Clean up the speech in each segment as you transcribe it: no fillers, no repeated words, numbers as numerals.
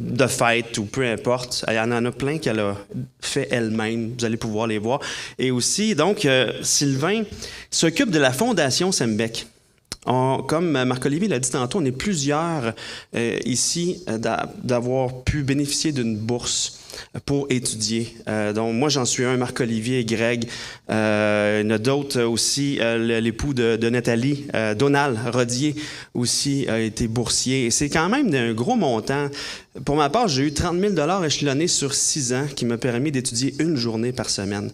de fête ou peu importe. Il y en a plein qu'elle a fait elle-même. Vous allez pouvoir les voir. Et aussi, donc, Sylvain s'occupe de la Fondation Sembec. Comme Marc-Olivier l'a dit tantôt, on est plusieurs ici d'avoir pu bénéficier d'une bourse pour étudier. Donc, moi, j'en suis un, Marc-Olivier et Greg. Il y en a d'autres aussi. L'époux de Nathalie, Donald Rodier, aussi a été boursier. Et c'est quand même d'un gros montant. Pour ma part, j'ai eu 30 000 échelonnés sur 6 ans qui m'a permis d'étudier une journée par semaine.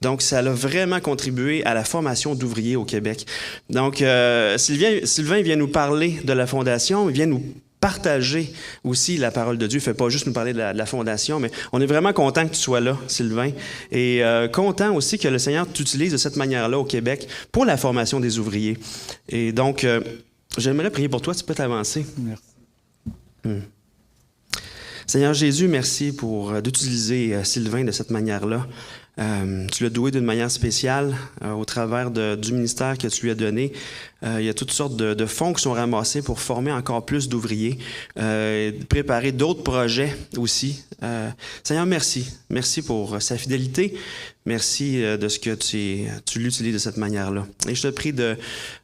Donc, ça a vraiment contribué à la formation d'ouvriers au Québec. Donc, Sylvain vient nous parler de la Fondation, il vient nous partager aussi la parole de Dieu. Il ne fait pas juste nous parler de la Fondation, mais on est vraiment content que tu sois là, Sylvain, et content aussi que le Seigneur t'utilise de cette manière-là au Québec pour la formation des ouvriers. Et donc, j'aimerais prier pour toi. Tu peux t'avancer. Merci. Seigneur Jésus, merci d'utiliser Sylvain de cette manière-là. Tu l'as doué d'une manière spéciale au travers du ministère que tu lui as donné. Il y a toutes sortes de fonds qui sont ramassés pour former encore plus d'ouvriers, préparer d'autres projets aussi. Seigneur, merci. Merci pour sa fidélité. Merci de ce que tu l'utilises de cette manière-là. Et je te prie de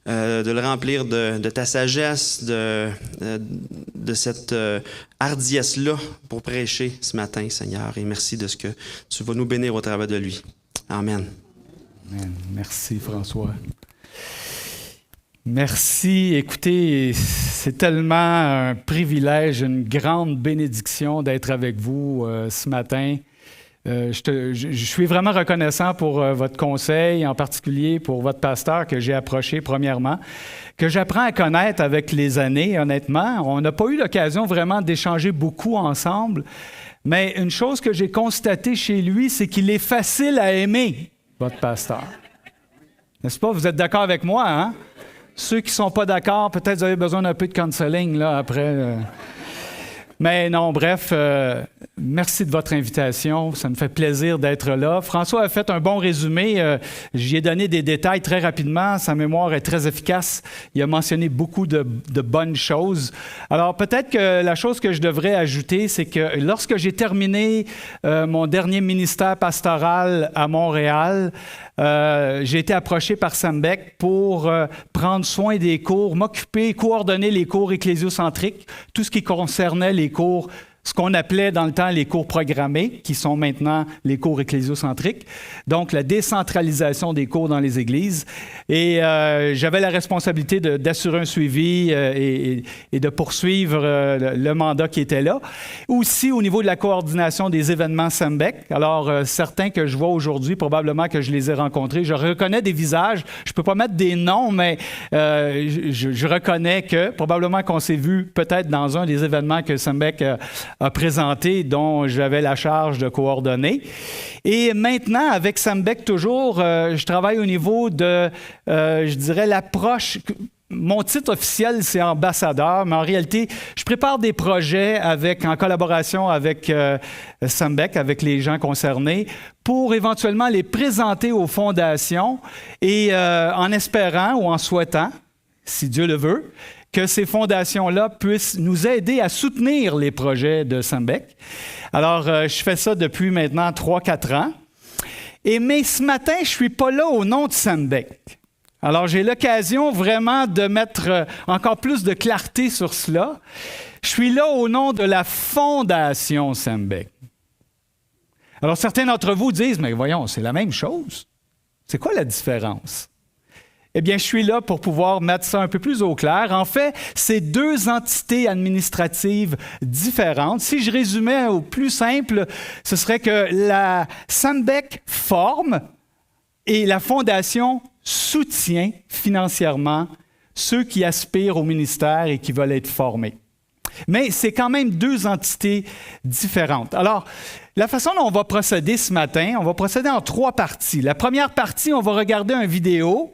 le remplir de ta sagesse, de cette hardiesse-là pour prêcher ce matin, Seigneur. Et merci de ce que tu vas nous bénir au travers de lui. Amen. Amen. Merci, François. Merci. Écoutez, c'est tellement un privilège, une grande bénédiction d'être avec vous ce matin. Je suis vraiment reconnaissant pour votre conseil, en particulier pour votre pasteur que j'ai approché premièrement, que j'apprends à connaître avec les années, honnêtement. On n'a pas eu l'occasion vraiment d'échanger beaucoup ensemble, mais une chose que j'ai constatée chez lui, c'est qu'il est facile à aimer, votre pasteur. N'est-ce pas? Vous êtes d'accord avec moi, hein? Ceux qui ne sont pas d'accord, peut-être vous avez besoin d'un peu de counseling là, après. Mais non, bref, merci de votre invitation. Ça me fait plaisir d'être là. François a fait un bon résumé. J'y ai donné des détails très rapidement. Sa mémoire est très efficace. Il a mentionné beaucoup de bonnes choses. Alors, peut-être que la chose que je devrais ajouter, c'est que lorsque j'ai terminé mon dernier ministère pastoral à Montréal, j'ai été approché par Sembec pour prendre soin des cours, m'occuper, coordonner les cours ecclésiocentriques, tout ce qui concernait les cours, ce qu'on appelait dans le temps les cours programmés, qui sont maintenant les cours ecclésiocentriques, donc la décentralisation des cours dans les églises. Et j'avais la responsabilité d'assurer un suivi et de poursuivre le mandat qui était là. Aussi au niveau de la coordination des événements Sembec. Alors, certains que je vois aujourd'hui, probablement que je les ai rencontrés, je reconnais des visages. Je ne peux pas mettre des noms, mais je reconnais que probablement qu'on s'est vu peut-être dans un des événements que Sembec a présenté, dont j'avais la charge de coordonner. Et maintenant, avec Sembec toujours, je travaille au niveau de, je dirais, l'approche. Mon titre officiel, c'est ambassadeur, mais en réalité, je prépare des projets en collaboration avec Sembec, avec les gens concernés, pour éventuellement les présenter aux fondations et en espérant ou en souhaitant, si Dieu le veut, que ces fondations-là puissent nous aider à soutenir les projets de Sembec. Alors, je fais ça depuis maintenant 3-4 ans. Mais ce matin, je ne suis pas là au nom de Sembec. Alors, j'ai l'occasion vraiment de mettre encore plus de clarté sur cela. Je suis là au nom de la Fondation Sembec. Alors, certains d'entre vous disent, mais voyons, c'est la même chose. C'est quoi la différence? Eh bien, je suis là pour pouvoir mettre ça un peu plus au clair. En fait, c'est 2 entités administratives différentes. Si je résumais au plus simple, ce serait que la Sembec forme et la Fondation soutient financièrement ceux qui aspirent au ministère et qui veulent être formés. Mais c'est quand même 2 entités différentes. Alors, la façon dont on va procéder ce matin, on va procéder en 3 parties. La première partie, on va regarder une vidéo.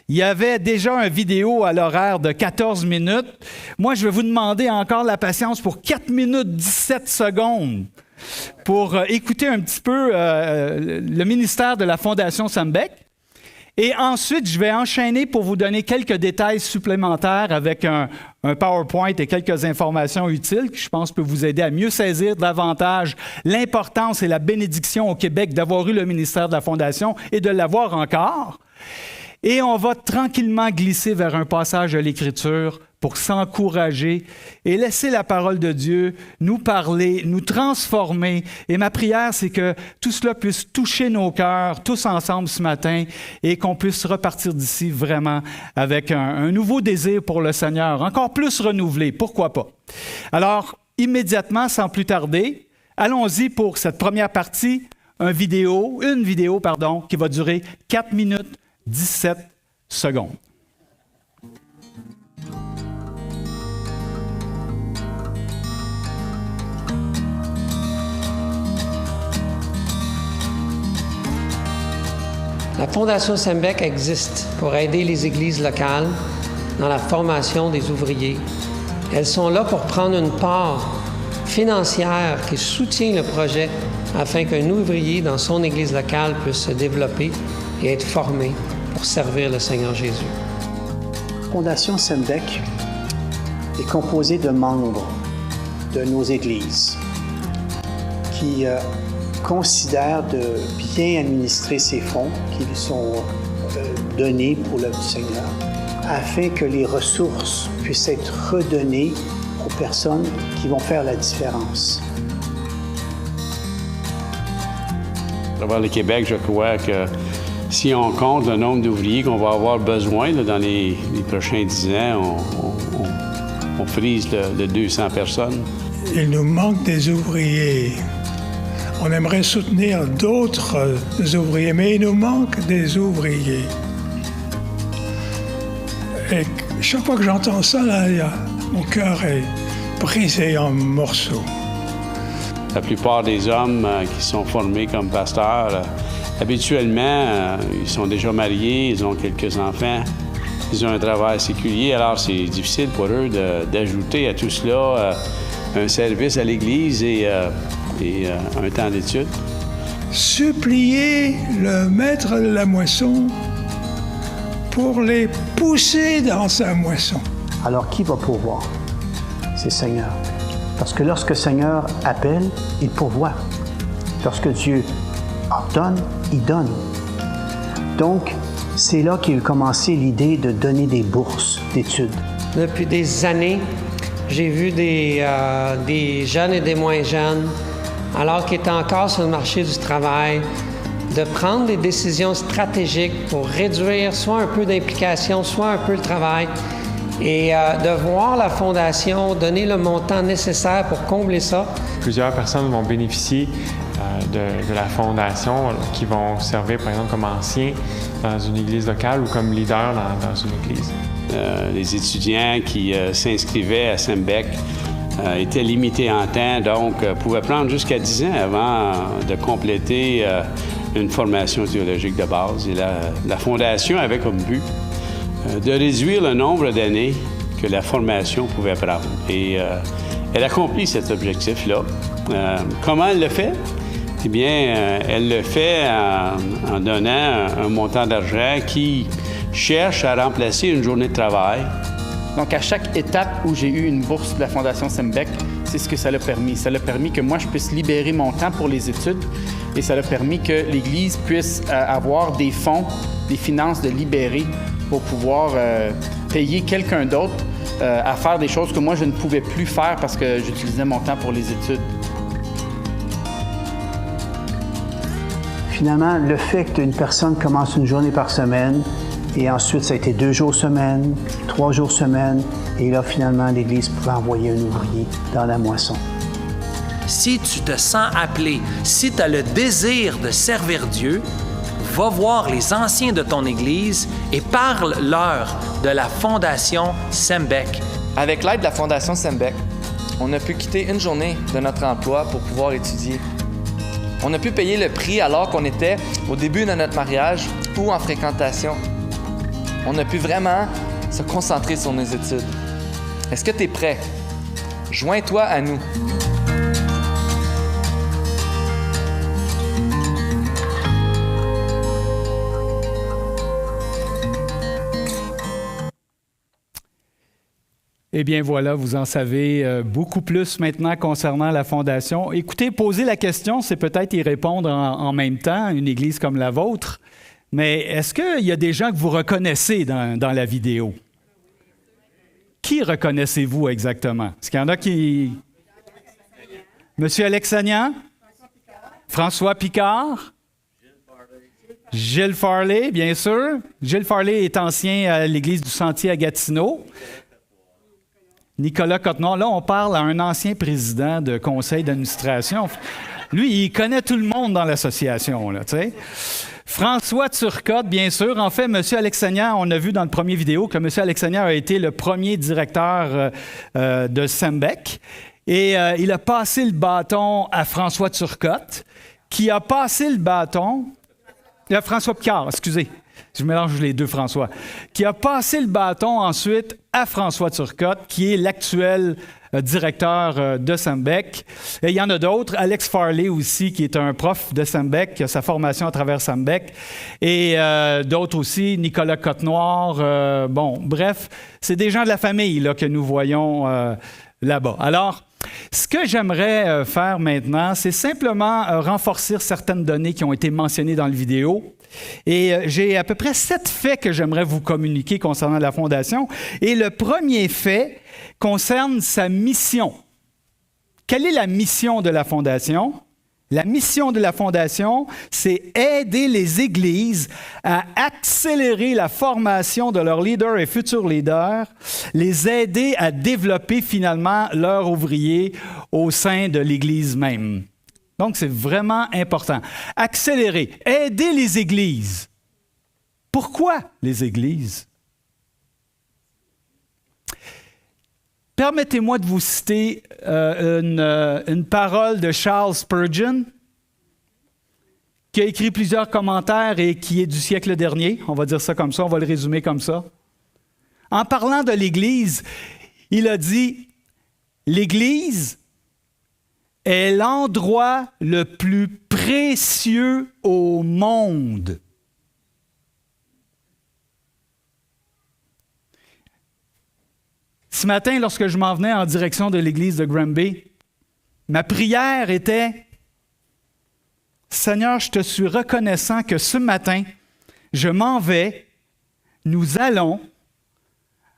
Il y avait déjà une vidéo à l'horaire de 14 minutes. Moi, je vais vous demander encore la patience pour 4 minutes 17 secondes pour écouter un petit peu le ministère de la Fondation Sembec. Et ensuite, je vais enchaîner pour vous donner quelques détails supplémentaires avec un PowerPoint et quelques informations utiles qui, je pense, peuvent vous aider à mieux saisir davantage l'importance et la bénédiction au Québec d'avoir eu le ministère de la Fondation et de l'avoir encore. Et on va tranquillement glisser vers un passage de l'Écriture pour s'encourager et laisser la parole de Dieu nous parler, nous transformer. Et ma prière, c'est que tout cela puisse toucher nos cœurs tous ensemble ce matin et qu'on puisse repartir d'ici vraiment avec un nouveau désir pour le Seigneur, encore plus renouvelé, pourquoi pas. Alors, immédiatement, sans plus tarder, allons-y pour cette première partie, une vidéo, qui va durer 4 minutes 17 secondes. La Fondation Sembec existe pour aider les églises locales dans la formation des ouvriers. Elles sont là pour prendre une part financière qui soutient le projet afin qu'un ouvrier dans son église locale puisse se développer et être formé pour servir le Seigneur Jésus. La Fondation Sembec est composée de membres de nos églises qui considèrent de bien administrer ces fonds qui lui sont donnés pour l'œuvre du Seigneur, afin que les ressources puissent être redonnées aux personnes qui vont faire la différence. À travers le Québec, je crois que si on compte le nombre d'ouvriers qu'on va avoir besoin là, dans les prochains 10 ans, on frise de 200 personnes. Il nous manque des ouvriers. On aimerait soutenir d'autres ouvriers, mais il nous manque des ouvriers. Et chaque fois que j'entends ça, là, mon cœur est brisé en morceaux. La plupart des hommes qui sont formés comme pasteurs, habituellement, ils sont déjà mariés, ils ont quelques enfants, ils ont un travail séculier, alors c'est difficile pour eux d'ajouter à tout cela un service à l'Église et un temps d'études. Supplier le maître de la moisson pour les pousser dans sa moisson. Alors, qui va pourvoir? C'est le Seigneur. Parce que lorsque le Seigneur appelle, il pourvoit. Lorsque Dieu ordonne, il donne. Donc, c'est là qu'est commencé l'idée de donner des bourses d'études. Depuis des années, j'ai vu des jeunes et des moins jeunes, alors qu'ils étaient encore sur le marché du travail, de prendre des décisions stratégiques pour réduire soit un peu d'implication, soit un peu le travail, et de voir la Fondation donner le montant nécessaire pour combler ça. Plusieurs personnes vont bénéficier de la Fondation qui vont servir, par exemple, comme anciens dans une église locale ou comme leader dans une église. Les étudiants qui s'inscrivaient à Sembec étaient limités en temps, donc pouvaient prendre jusqu'à 10 ans avant de compléter une formation théologique de base. Et la Fondation avait comme but de réduire le nombre d'années que la formation pouvait prendre. Et elle accomplit cet objectif-là. Comment elle le fait? Eh bien, elle le fait en donnant un montant d'argent qui cherche à remplacer une journée de travail. Donc, à chaque étape où j'ai eu une bourse de la Fondation Sembec, c'est ce que ça l'a permis. Ça l'a permis que moi, je puisse libérer mon temps pour les études et ça l'a permis que l'Église puisse avoir des fonds, des finances de libérer pour pouvoir payer quelqu'un d'autre à faire des choses que moi, je ne pouvais plus faire parce que j'utilisais mon temps pour les études. Finalement, le fait qu'une personne commence une journée par semaine, et ensuite ça a été 2 jours semaine, 3 jours semaine, et là, finalement, l'Église pouvait envoyer un ouvrier dans la moisson. Si tu te sens appelé, si tu as le désir de servir Dieu, va voir les anciens de ton Église et parle-leur de la Fondation Sembec. Avec l'aide de la Fondation Sembec, on a pu quitter une journée de notre emploi pour pouvoir étudier. On a pu payer le prix alors qu'on était au début de notre mariage ou en fréquentation. On a pu vraiment se concentrer sur nos études. Est-ce que tu es prêt? Joins-toi à nous. Eh bien voilà, vous en savez beaucoup plus maintenant concernant la Fondation. Écoutez, poser la question, c'est peut-être y répondre en même temps, une église comme la vôtre. Mais est-ce qu'il y a des gens que vous reconnaissez dans la vidéo? Qui reconnaissez-vous exactement? Est-ce qu'il y en a qui... Monsieur Alexanian? François Picard? Gilles Farley, bien sûr. Gilles Farley est ancien à l'Église du Sentier à Gatineau. Nicolas Cotenoir, là, on parle à un ancien président de conseil d'administration. Lui, il connaît tout le monde dans l'association, là, tu sais. François Turcotte, bien sûr. En fait, M. Alexanian, on a vu dans le premier vidéo que M. Alexanian a été le premier directeur de SEMBEC. Et il a passé le bâton à François Turcotte, qui a passé le bâton... François Picard, excusez. Je mélange les deux François. Qui a passé le bâton ensuite à François Turcotte, qui est l'actuel directeur de SEMBEC. Et il y en a d'autres. Alex Farley aussi, qui est un prof de SEMBEC, qui a sa formation à travers SEMBEC. Et d'autres aussi, Nicolas Cotenoir. Bon, bref, c'est des gens de la famille là, que nous voyons là-bas. Alors, ce que j'aimerais faire maintenant, c'est simplement renforcer certaines données qui ont été mentionnées dans la vidéo. Et j'ai à peu près 7 faits que j'aimerais vous communiquer concernant la Fondation. Et le premier fait concerne sa mission. Quelle est la mission de la Fondation? La mission de la Fondation, c'est aider les églises à accélérer la formation de leurs leaders et futurs leaders, les aider à développer finalement leurs ouvriers au sein de l'Église même. Donc, c'est vraiment important. Accélérer, aider les églises. Pourquoi les églises? Permettez-moi de vous citer une parole de Charles Spurgeon, qui a écrit plusieurs commentaires et qui est du siècle dernier. On va dire ça comme ça, on va le résumer comme ça. En parlant de l'Église, il a dit « L'Église est l'endroit le plus précieux au monde. » Ce matin, lorsque je m'en venais en direction de l'église de Granby, ma prière était « Seigneur, je te suis reconnaissant que ce matin, je m'en vais, nous allons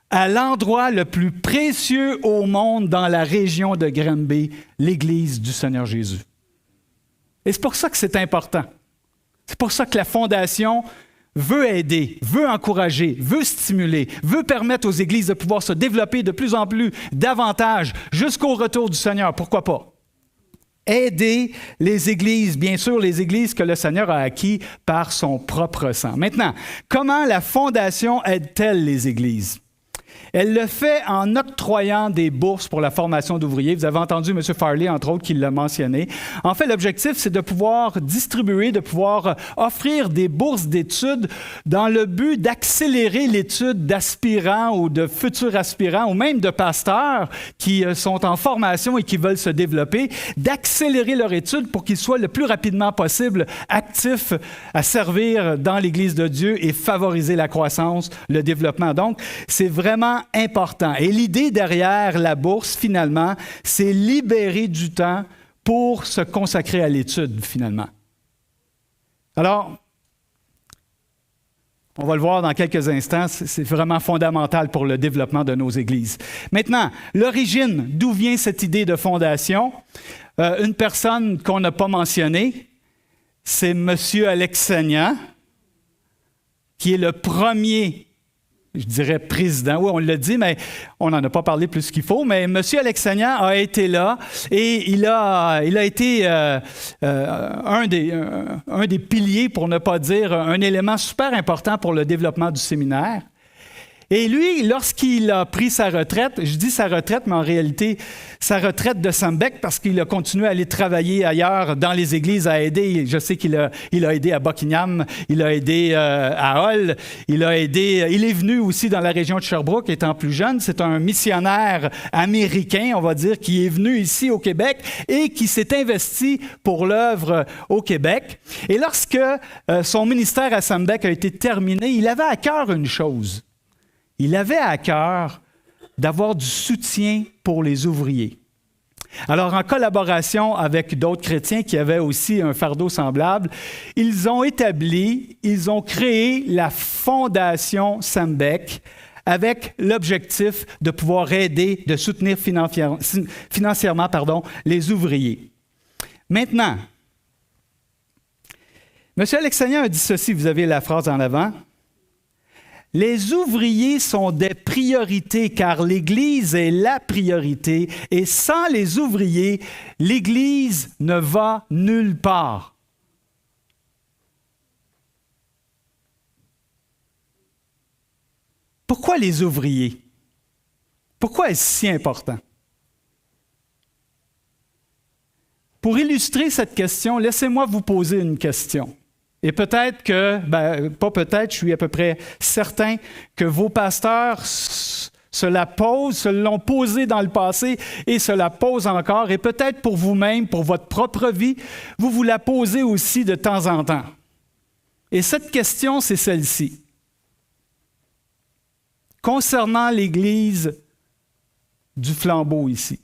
à l'endroit le plus précieux au monde dans la région de Granby, l'église du Seigneur Jésus. » Et c'est pour ça que c'est important. C'est pour ça que la Fondation veut aider, veut encourager, veut stimuler, veut permettre aux églises de pouvoir se développer de plus en plus, davantage, jusqu'au retour du Seigneur. Pourquoi pas? Aider les églises, bien sûr, les églises que le Seigneur a acquis par son propre sang. Maintenant, comment la Fondation aide-t-elle les églises? Elle le fait en octroyant des bourses pour la formation d'ouvriers. Vous avez entendu M. Farley, entre autres, qui l'a mentionné. En fait, l'objectif, c'est de pouvoir distribuer, de pouvoir offrir des bourses d'études dans le but d'accélérer l'étude d'aspirants ou de futurs aspirants ou même de pasteurs qui sont en formation et qui veulent se développer, d'accélérer leur étude pour qu'ils soient le plus rapidement possible actifs à servir dans l'Église de Dieu et favoriser la croissance, le développement. Donc, c'est vraiment important. Et l'idée derrière la bourse, finalement, c'est libérer du temps pour se consacrer à l'étude, finalement. Alors, on va le voir dans quelques instants, c'est vraiment fondamental pour le développement de nos églises. Maintenant, l'origine, d'où vient cette idée de fondation? Une personne qu'on n'a pas mentionnée, c'est M. Alexanian, qui est le premier, je dirais président, oui, on l'a dit, mais on n'en a pas parlé plus qu'il faut, mais M. Alexanian a été là et il a été un des piliers, pour ne pas dire un élément super important pour le développement du séminaire. Et lui, lorsqu'il a pris sa retraite, je dis sa retraite, mais en réalité, sa retraite de SEMBEC, parce qu'il a continué à aller travailler ailleurs dans les églises, à aider. Je sais qu'il a aidé à Buckingham, il a aidé à Hull, il est venu aussi dans la région de Sherbrooke, étant plus jeune. C'est un missionnaire américain, on va dire, qui est venu ici au Québec et qui s'est investi pour l'œuvre au Québec. Et lorsque son ministère à SEMBEC a été terminé, il avait à cœur une chose. Il avait à cœur d'avoir du soutien pour les ouvriers. Alors, en collaboration avec d'autres chrétiens qui avaient aussi un fardeau semblable, ils ont créé la Fondation Sembec avec l'objectif de pouvoir aider, de soutenir financièrement les ouvriers. Maintenant, M. Alexanian a dit ceci, vous avez la phrase en avant. Les ouvriers sont des priorités car l'Église est la priorité et sans les ouvriers, l'Église ne va nulle part. Pourquoi les ouvriers? Pourquoi est-ce si important? Pour illustrer cette question, laissez-moi vous poser une question. Et peut-être que, pas peut-être, je suis à peu près certain que vos pasteurs se l'ont posé dans le passé et se la posent encore. Et peut-être pour vous-même, pour votre propre vie, vous la posez aussi de temps en temps. Et cette question, c'est celle-ci. Concernant l'Église du Flambeau ici,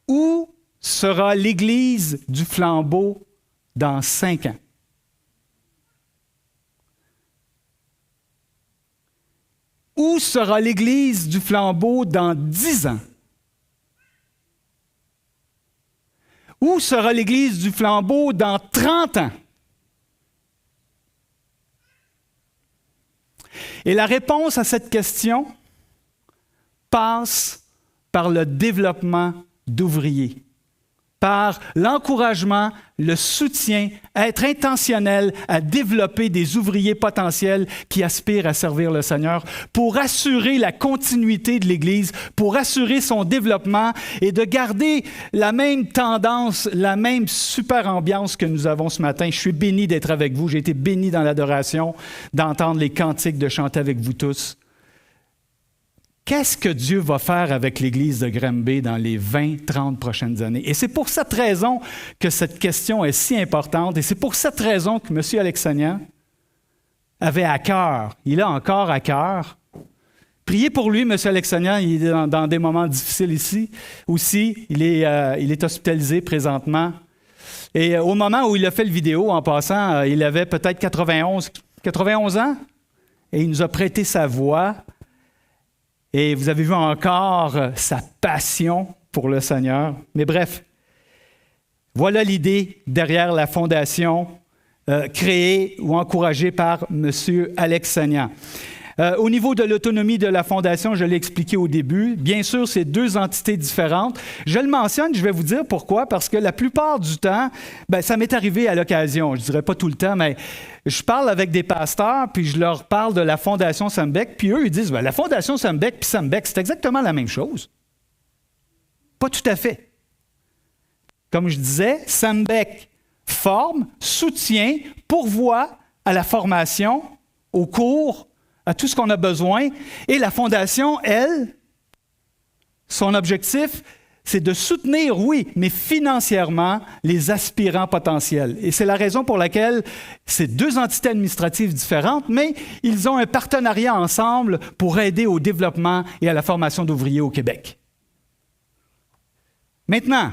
où sera l'Église du Flambeau dans 5 ans? Où sera l'Église du Flambeau dans 10 ans? Où sera l'Église du Flambeau dans 30 ans? Et la réponse à cette question passe par le développement d'ouvriers, par l'encouragement, le soutien, être intentionnel à développer des ouvriers potentiels qui aspirent à servir le Seigneur pour assurer la continuité de l'Église, pour assurer son développement et de garder la même tendance, la même super ambiance que nous avons ce matin. Je suis béni d'être avec vous. J'ai été béni dans l'adoration, d'entendre les cantiques, de chanter avec vous tous. Qu'est-ce que Dieu va faire avec l'Église de Granby dans les 20-30 prochaines années? Et c'est pour cette raison que cette question est si importante et c'est pour cette raison que M. Alexanian avait à cœur, il a encore à cœur. Priez pour lui, M. Alexanian, il est dans des moments difficiles ici aussi. Il est hospitalisé présentement. Et au moment où il a fait le vidéo, en passant, il avait peut-être 91 ans et il nous a prêté sa voix. Et vous avez vu encore sa passion pour le Seigneur. Mais bref, voilà l'idée derrière la fondation créée ou encouragée par M. Alexanian. Au niveau de l'autonomie de la fondation, je l'ai expliqué au début. Bien sûr, c'est 2 entités différentes. Je le mentionne, je vais vous dire pourquoi. Parce que la plupart du temps, ça m'est arrivé à l'occasion. Je ne dirais pas tout le temps, mais je parle avec des pasteurs, puis je leur parle de la Fondation Sembec, puis eux, ils disent, la Fondation Sembec puis Sembec, c'est exactement la même chose. Pas tout à fait. Comme je disais, Sembec forme, soutient, pourvoit à la formation, aux cours, à tout ce qu'on a besoin. Et la Fondation, elle, son objectif, c'est de soutenir, oui, mais financièrement, les aspirants potentiels. Et c'est la raison pour laquelle c'est 2 entités administratives différentes, mais ils ont un partenariat ensemble pour aider au développement et à la formation d'ouvriers au Québec. Maintenant,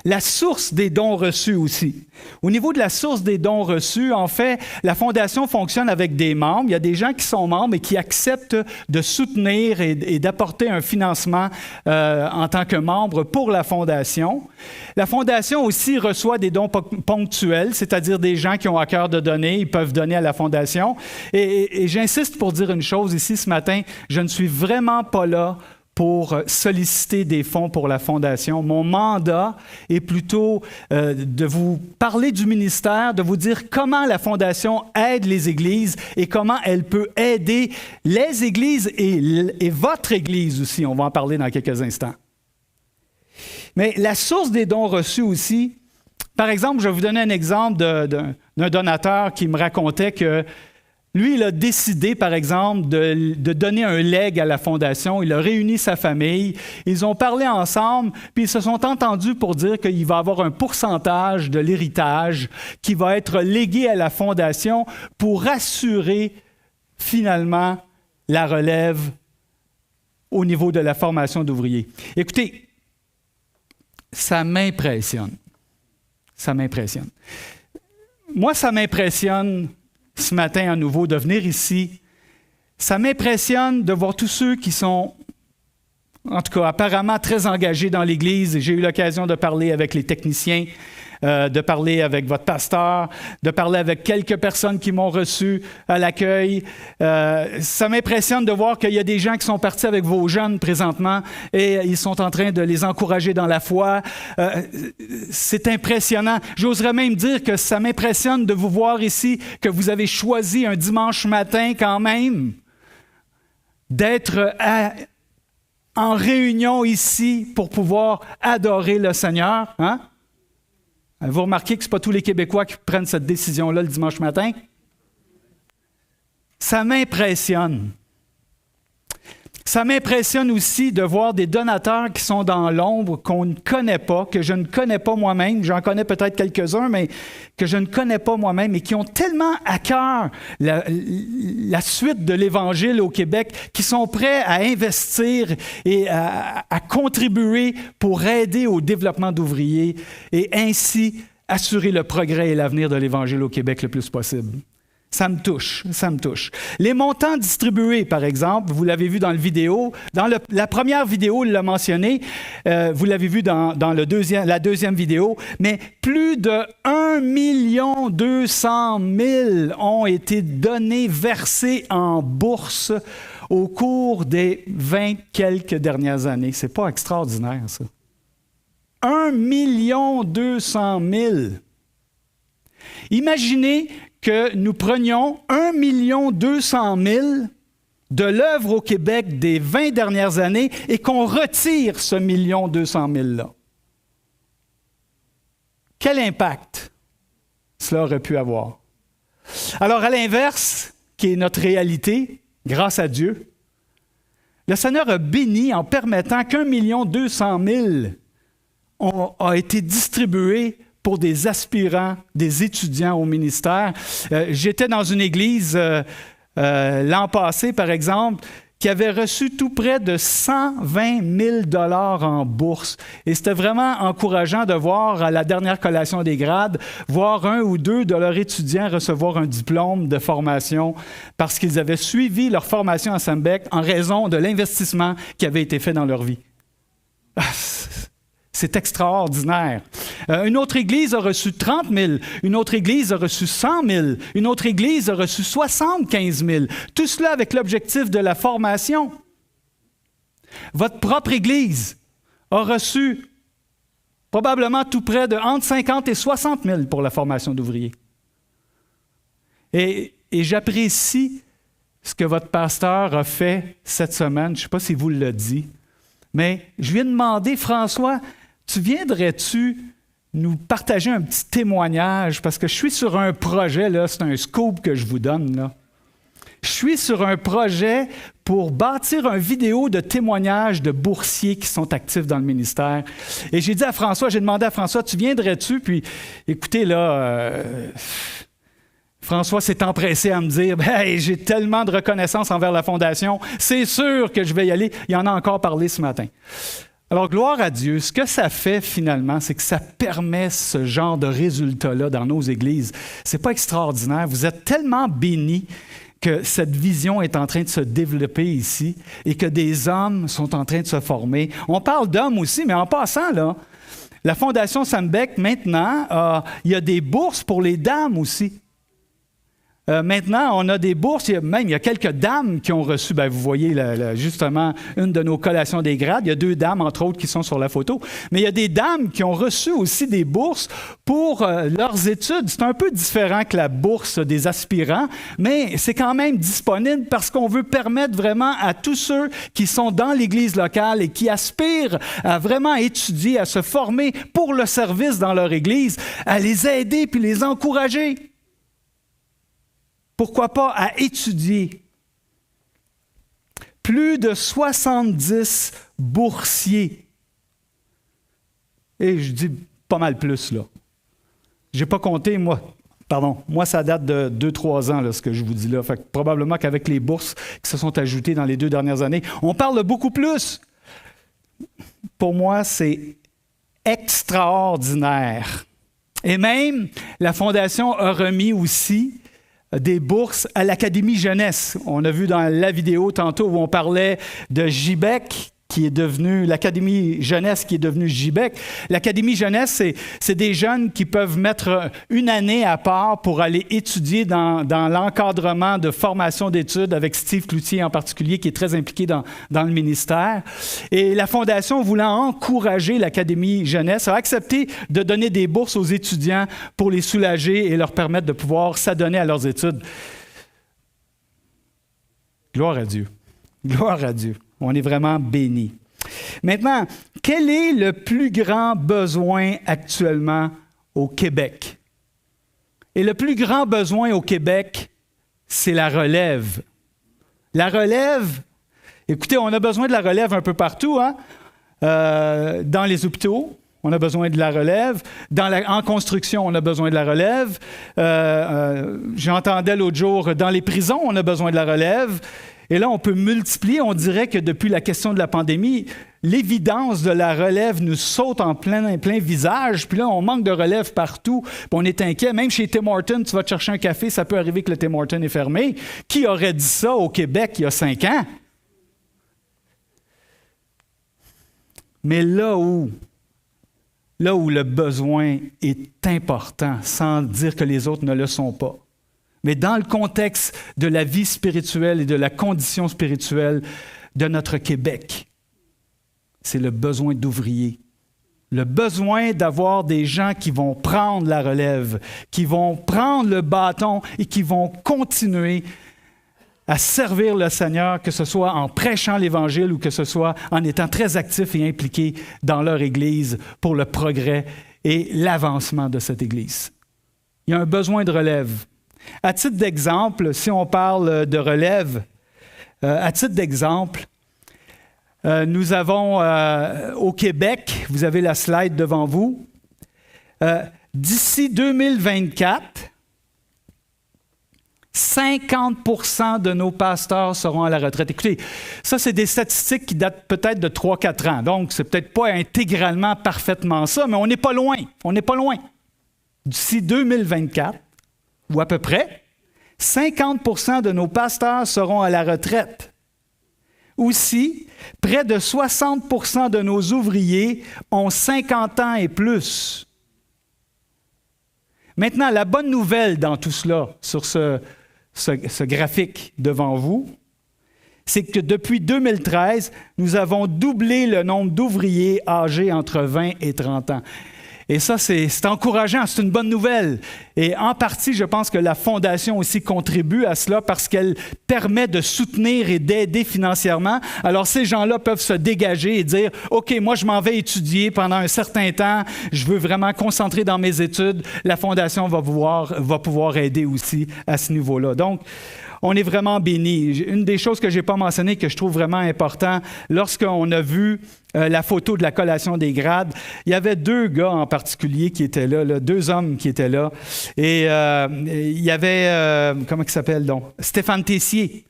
la source des dons reçus aussi. Au niveau de la source des dons reçus, en fait, la Fondation fonctionne avec des membres. Il y a des gens qui sont membres et qui acceptent de soutenir et d'apporter un financement en tant que membre pour la Fondation. La Fondation aussi reçoit des dons ponctuels, c'est-à-dire des gens qui ont à cœur de donner, ils peuvent donner à la Fondation. Et j'insiste pour dire une chose ici ce matin, je ne suis vraiment pas là pour solliciter des fonds pour la Fondation. Mon mandat est plutôt de vous parler du ministère, de vous dire comment la Fondation aide les églises et comment elle peut aider les églises et votre église aussi. On va en parler dans quelques instants. Mais la source des dons reçus aussi, par exemple, je vais vous donner un exemple d'un donateur qui me racontait que lui, il a décidé, par exemple, de donner un legs à la Fondation. Il a réuni sa famille. Ils ont parlé ensemble, puis ils se sont entendus pour dire qu'il va avoir un pourcentage de l'héritage qui va être légué à la Fondation pour assurer, finalement, la relève au niveau de la formation d'ouvriers. Écoutez, ça m'impressionne. Ça m'impressionne. Moi, ça m'impressionne ce matin à nouveau de venir ici. Ça m'impressionne de voir tous ceux qui sont, en tout cas, apparemment très engagés dans l'Église. J'ai eu l'occasion de parler avec les techniciens, de parler avec votre pasteur, de parler avec quelques personnes qui m'ont reçu à l'accueil. Ça m'impressionne de voir qu'il y a des gens qui sont partis avec vos jeunes présentement et ils sont en train de les encourager dans la foi. C'est impressionnant. J'oserais même dire que ça m'impressionne de vous voir ici, que vous avez choisi un dimanche matin quand même d'être en réunion ici pour pouvoir adorer le Seigneur. Hein? Vous remarquez que ce n'est pas tous les Québécois qui prennent cette décision-là le dimanche matin? Ça m'impressionne. Ça m'impressionne aussi de voir des donateurs qui sont dans l'ombre, qu'on ne connaît pas, que je ne connais pas moi-même. J'en connais peut-être quelques-uns, mais que je ne connais pas moi-même et qui ont tellement à cœur la suite de l'Évangile au Québec, qui sont prêts à investir et à contribuer pour aider au développement d'ouvriers et ainsi assurer le progrès et l'avenir de l'Évangile au Québec le plus possible. Ça me touche, ça me touche. Les montants distribués, par exemple, vous l'avez vu dans la vidéo, la première vidéo, il l'a mentionné, vous l'avez vu dans la deuxième vidéo, mais plus de 1 200 000 ont été donnés, versés en bourse au cours des 20 quelques dernières années. C'est pas extraordinaire, ça. 1 200 000. Imaginez que nous prenions 1 200 000 de l'œuvre au Québec des 20 dernières années et qu'on retire ce 1 200 000-là. Quel impact cela aurait pu avoir? Alors, à l'inverse, qui est notre réalité, grâce à Dieu, le Seigneur a béni en permettant qu'1 200 000 a été distribué pour des aspirants, des étudiants au ministère. J'étais dans une église l'an passé, par exemple, qui avait reçu tout près de 120 000 $ en bourse. Et c'était vraiment encourageant de voir à la dernière collation des grades, voir 1 ou 2 de leurs étudiants recevoir un diplôme de formation parce qu'ils avaient suivi leur formation à Sembec en raison de l'investissement qui avait été fait dans leur vie. C'est extraordinaire. Une autre église a reçu 30 000, une autre église a reçu 100 000, une autre église a reçu 75 000. Tout cela avec l'objectif de la formation. Votre propre église a reçu probablement tout près de entre 50 et 60 000 pour la formation d'ouvriers. Et j'apprécie ce que votre pasteur a fait cette semaine. Je ne sais pas si vous l'a dit, mais je lui ai demandé, François, viendrais-tu nous partager un petit témoignage? Parce que je suis sur un projet, là, c'est un scoop que je vous donne, là. Je suis sur un projet pour bâtir une vidéo de témoignages de boursiers qui sont actifs dans le ministère. Et j'ai dit à François, j'ai demandé à François, tu viendrais-tu? Puis, écoutez, là, François s'est empressé à me dire, hey, j'ai tellement de reconnaissance envers la Fondation, c'est sûr que je vais y aller. Il en a encore parlé ce matin. Alors, gloire à Dieu, ce que ça fait finalement, c'est que ça permet ce genre de résultat-là dans nos églises. C'est pas extraordinaire. Vous êtes tellement bénis que cette vision est en train de se développer ici et que des hommes sont en train de se former. On parle d'hommes aussi, mais en passant, là, la Fondation Sembec, maintenant, il y a des bourses pour les dames aussi. Maintenant, on a des bourses. Il y a quelques dames qui ont reçu, vous voyez justement une de nos collations des grades. Il y a 2 dames, entre autres, qui sont sur la photo. Mais il y a des dames qui ont reçu aussi des bourses pour leurs études. C'est un peu différent que la bourse des aspirants, mais c'est quand même disponible parce qu'on veut permettre vraiment à tous ceux qui sont dans l'Église locale et qui aspirent à vraiment étudier, à se former pour le service dans leur Église, à les aider puis les encourager. Pourquoi pas à étudier? Plus de 70 boursiers. Et je dis pas mal plus, là. Je n'ai pas compté, moi. Pardon, moi, ça date de 2-3 ans, là, ce que je vous dis là. Fait que probablement qu'avec les bourses qui se sont ajoutées dans les 2 dernières années, on parle de beaucoup plus. Pour moi, c'est extraordinaire. Et même, la Fondation a remis aussi des bourses à l'Académie Jeunesse. On a vu dans la vidéo tantôt où on parlait de JBEC, qui est devenu l'Académie Jeunesse, qui est devenue JBEC. L'Académie Jeunesse, c'est des jeunes qui peuvent mettre une année à part pour aller étudier dans l'encadrement de formation d'études avec Steve Cloutier en particulier, qui est très impliqué dans le ministère. Et la Fondation, voulant encourager l'Académie Jeunesse, a accepté de donner des bourses aux étudiants pour les soulager et leur permettre de pouvoir s'adonner à leurs études. Gloire à Dieu. Gloire à Dieu. On est vraiment bénis. Maintenant, quel est le plus grand besoin actuellement au Québec? Et le plus grand besoin au Québec, c'est la relève. La relève, écoutez, on a besoin de la relève un peu partout, hein? Dans les hôpitaux, on a besoin de la relève. En construction, on a besoin de la relève. J'entendais l'autre jour, dans les prisons, on a besoin de la relève. Et là, on peut multiplier. On dirait que depuis la question de la pandémie, l'évidence de la relève nous saute en plein visage. Puis là, on manque de relève partout. Puis on est inquiet. Même chez Tim Hortons, tu vas te chercher un café, ça peut arriver que le Tim Hortons est fermé. Qui aurait dit ça au Québec il y a 5 ans? Mais là où le besoin est important, sans dire que les autres ne le sont pas, mais dans le contexte de la vie spirituelle et de la condition spirituelle de notre Québec, c'est le besoin d'ouvriers. Le besoin d'avoir des gens qui vont prendre la relève, qui vont prendre le bâton et qui vont continuer à servir le Seigneur, que ce soit en prêchant l'Évangile ou que ce soit en étant très actifs et impliqués dans leur Église pour le progrès et l'avancement de cette Église. Il y a un besoin de relève. À titre d'exemple, si on parle de relève, nous avons au Québec, vous avez la slide devant vous, d'ici 2024, 50% de nos pasteurs seront à la retraite. Écoutez, ça, c'est des statistiques qui datent peut-être de 3-4 ans. Donc, c'est peut-être pas intégralement parfaitement ça, mais on n'est pas loin. On n'est pas loin. D'ici 2024, ou à peu près, 50% de nos pasteurs seront à la retraite. Aussi, près de 60% de nos ouvriers ont 50 ans et plus. Maintenant, la bonne nouvelle dans tout cela, sur ce graphique devant vous, c'est que depuis 2013, nous avons doublé le nombre d'ouvriers âgés entre 20 et 30 ans. Et ça, c'est encourageant, c'est une bonne nouvelle. Et en partie, je pense que la Fondation aussi contribue à cela parce qu'elle permet de soutenir et d'aider financièrement. Alors, ces gens-là peuvent se dégager et dire, « OK, moi, je m'en vais étudier pendant un certain temps. Je veux vraiment concentrer dans mes études. » La Fondation va pouvoir aider aussi à ce niveau-là. Donc, on est vraiment bénis. Une des choses que je n'ai pas mentionnées, que je trouve vraiment important, lorsqu'on a vu la photo de la collation des grades, il y avait 2 gars en particulier qui étaient là, 2 hommes qui étaient là. Et il y avait, comment il s'appelle donc? Stéphane Tessier,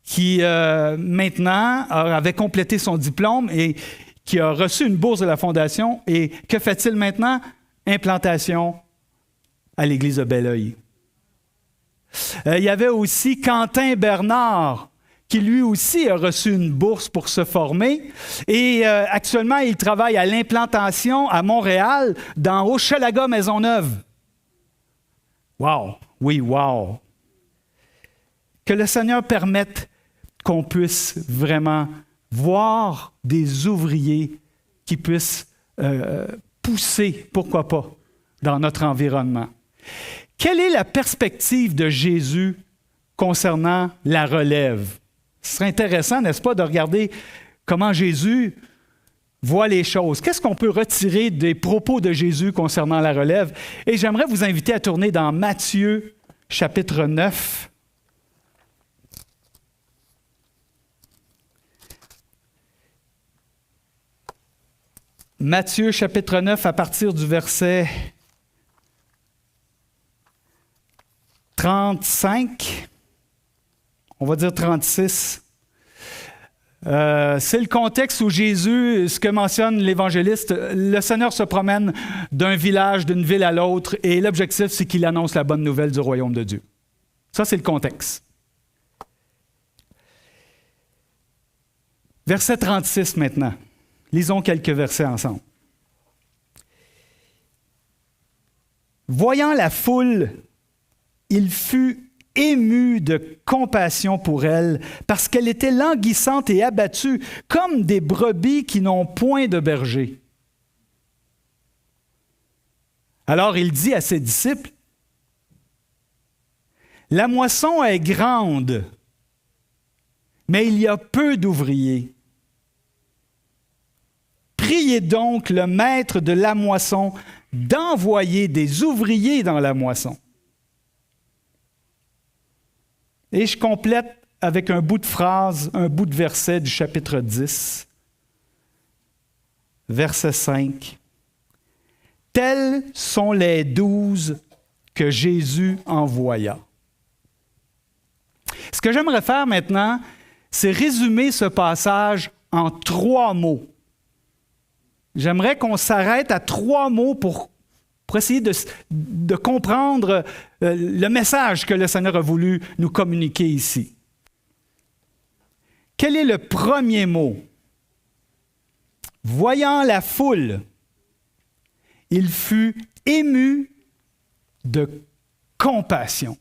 qui maintenant avait complété son diplôme et qui a reçu une bourse de la Fondation. Et que fait-il maintenant? Implantation à l'Église de Belleuil. Il y avait aussi Quentin Bernard, qui lui aussi a reçu une bourse pour se former. Et actuellement, il travaille à l'implantation à Montréal, dans Hochelaga-Maisonneuve. Wow! Oui, wow! Que le Seigneur permette qu'on puisse vraiment voir des ouvriers qui puissent pousser, pourquoi pas, dans notre environnement. Quelle est la perspective de Jésus concernant la relève? Ce serait intéressant, n'est-ce pas, de regarder comment Jésus voit les choses. Qu'est-ce qu'on peut retirer des propos de Jésus concernant la relève? Et j'aimerais vous inviter à tourner dans Matthieu, chapitre 9. Matthieu, chapitre 9, à partir du verset 35, on va dire 36. C'est le contexte où Jésus, ce que mentionne l'évangéliste, le Seigneur se promène d'un village, d'une ville à l'autre, et l'objectif, c'est qu'il annonce la bonne nouvelle du royaume de Dieu. Ça, c'est le contexte. Verset 36 maintenant. Lisons quelques versets ensemble. Voyant la foule, il fut ému de compassion pour elle, parce qu'elle était languissante et abattue, comme des brebis qui n'ont point de berger. Alors il dit à ses disciples, « La moisson est grande, mais il y a peu d'ouvriers. Priez donc le maître de la moisson d'envoyer des ouvriers dans la moisson. » Et je complète avec un bout de phrase, un bout de verset du chapitre 10, verset 5. « Tels sont les 12 que Jésus envoya. » Ce que j'aimerais faire maintenant, c'est résumer ce passage en 3 mots. J'aimerais qu'on s'arrête à 3 mots pour essayer de comprendre le message que le Seigneur a voulu nous communiquer ici. Quel est le premier mot? Voyant la foule, il fut ému de compassion.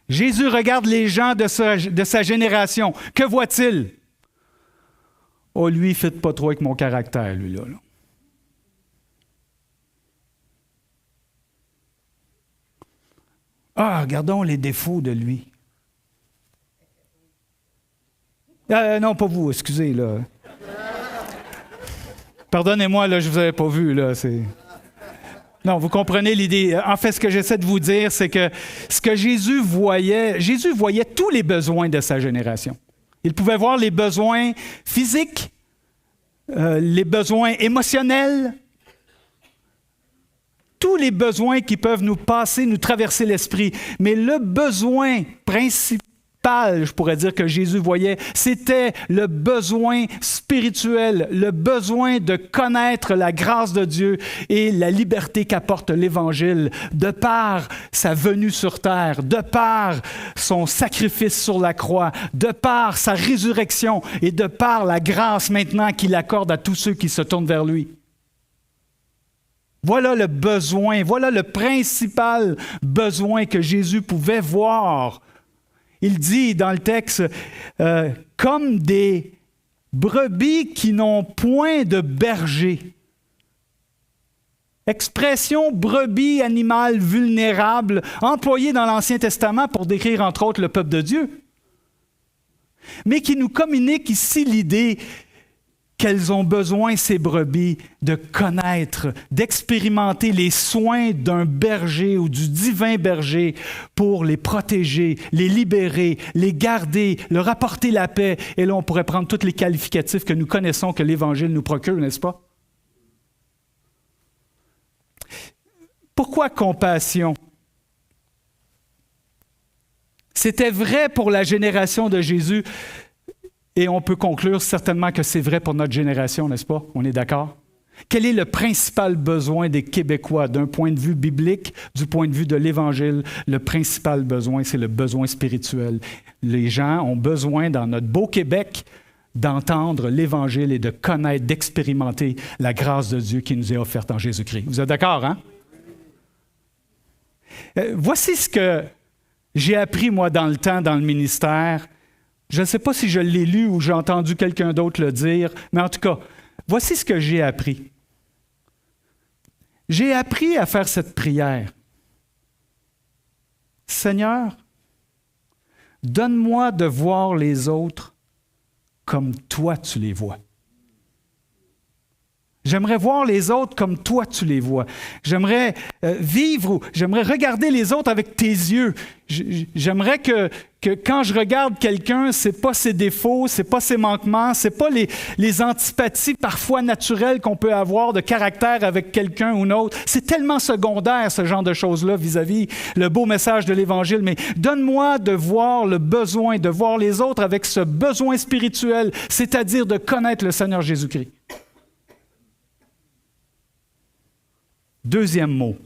Jésus regarde les gens de sa génération. Que voit-il? Oh, lui, il ne fit pas trop avec mon caractère, lui-là. Là. Ah, regardons les défauts de lui. Non, pas vous, excusez, là. Pardonnez-moi, là, je ne vous avais pas vu, là. Non, vous comprenez l'idée. En fait, ce que j'essaie de vous dire, c'est que ce que Jésus voyait tous les besoins de sa génération. Il pouvait voir les besoins physiques, les besoins émotionnels, tous les besoins qui peuvent nous passer, nous traverser l'esprit. Mais le besoin principal, je pourrais dire, que Jésus voyait, c'était le besoin spirituel, le besoin de connaître la grâce de Dieu et la liberté qu'apporte l'Évangile de par sa venue sur terre, de par son sacrifice sur la croix, de par sa résurrection et de par la grâce maintenant qu'il accorde à tous ceux qui se tournent vers lui. Voilà le besoin, voilà le principal besoin que Jésus pouvait voir. Il dit dans le texte, comme des brebis qui n'ont point de berger. Expression brebis, animal vulnérable, employée dans l'Ancien Testament pour décrire entre autres le peuple de Dieu. Mais qui nous communique ici l'idée qu'elles ont besoin, ces brebis, de connaître, d'expérimenter les soins d'un berger ou du divin berger pour les protéger, les libérer, les garder, leur apporter la paix. Et là, on pourrait prendre tous les qualificatifs que nous connaissons que l'Évangile nous procure, n'est-ce pas? Pourquoi compassion? C'était vrai pour la génération de Jésus. Et on peut conclure certainement que c'est vrai pour notre génération, n'est-ce pas? On est d'accord? Quel est le principal besoin des Québécois d'un point de vue biblique, du point de vue de l'Évangile? Le principal besoin, c'est le besoin spirituel. Les gens ont besoin, dans notre beau Québec, d'entendre l'Évangile et de connaître, d'expérimenter la grâce de Dieu qui nous est offerte en Jésus-Christ. Vous êtes d'accord, hein? Voici ce que j'ai appris, moi, dans le temps, dans le ministère. Je ne sais pas si je l'ai lu ou j'ai entendu quelqu'un d'autre le dire, mais en tout cas, voici ce que j'ai appris. J'ai appris à faire cette prière. Seigneur, donne-moi de voir les autres comme toi tu les vois. J'aimerais voir les autres comme toi tu les vois. J'aimerais j'aimerais regarder les autres avec tes yeux. J'aimerais que quand je regarde quelqu'un, ce n'est pas ses défauts, ce n'est pas ses manquements, ce n'est pas les antipathies parfois naturelles qu'on peut avoir de caractère avec quelqu'un ou un autre. C'est tellement secondaire, ce genre de choses-là, vis-à-vis le beau message de l'Évangile. Mais donne-moi de voir le besoin, de voir les autres avec ce besoin spirituel, c'est-à-dire de connaître le Seigneur Jésus-Christ. Deuxième mot.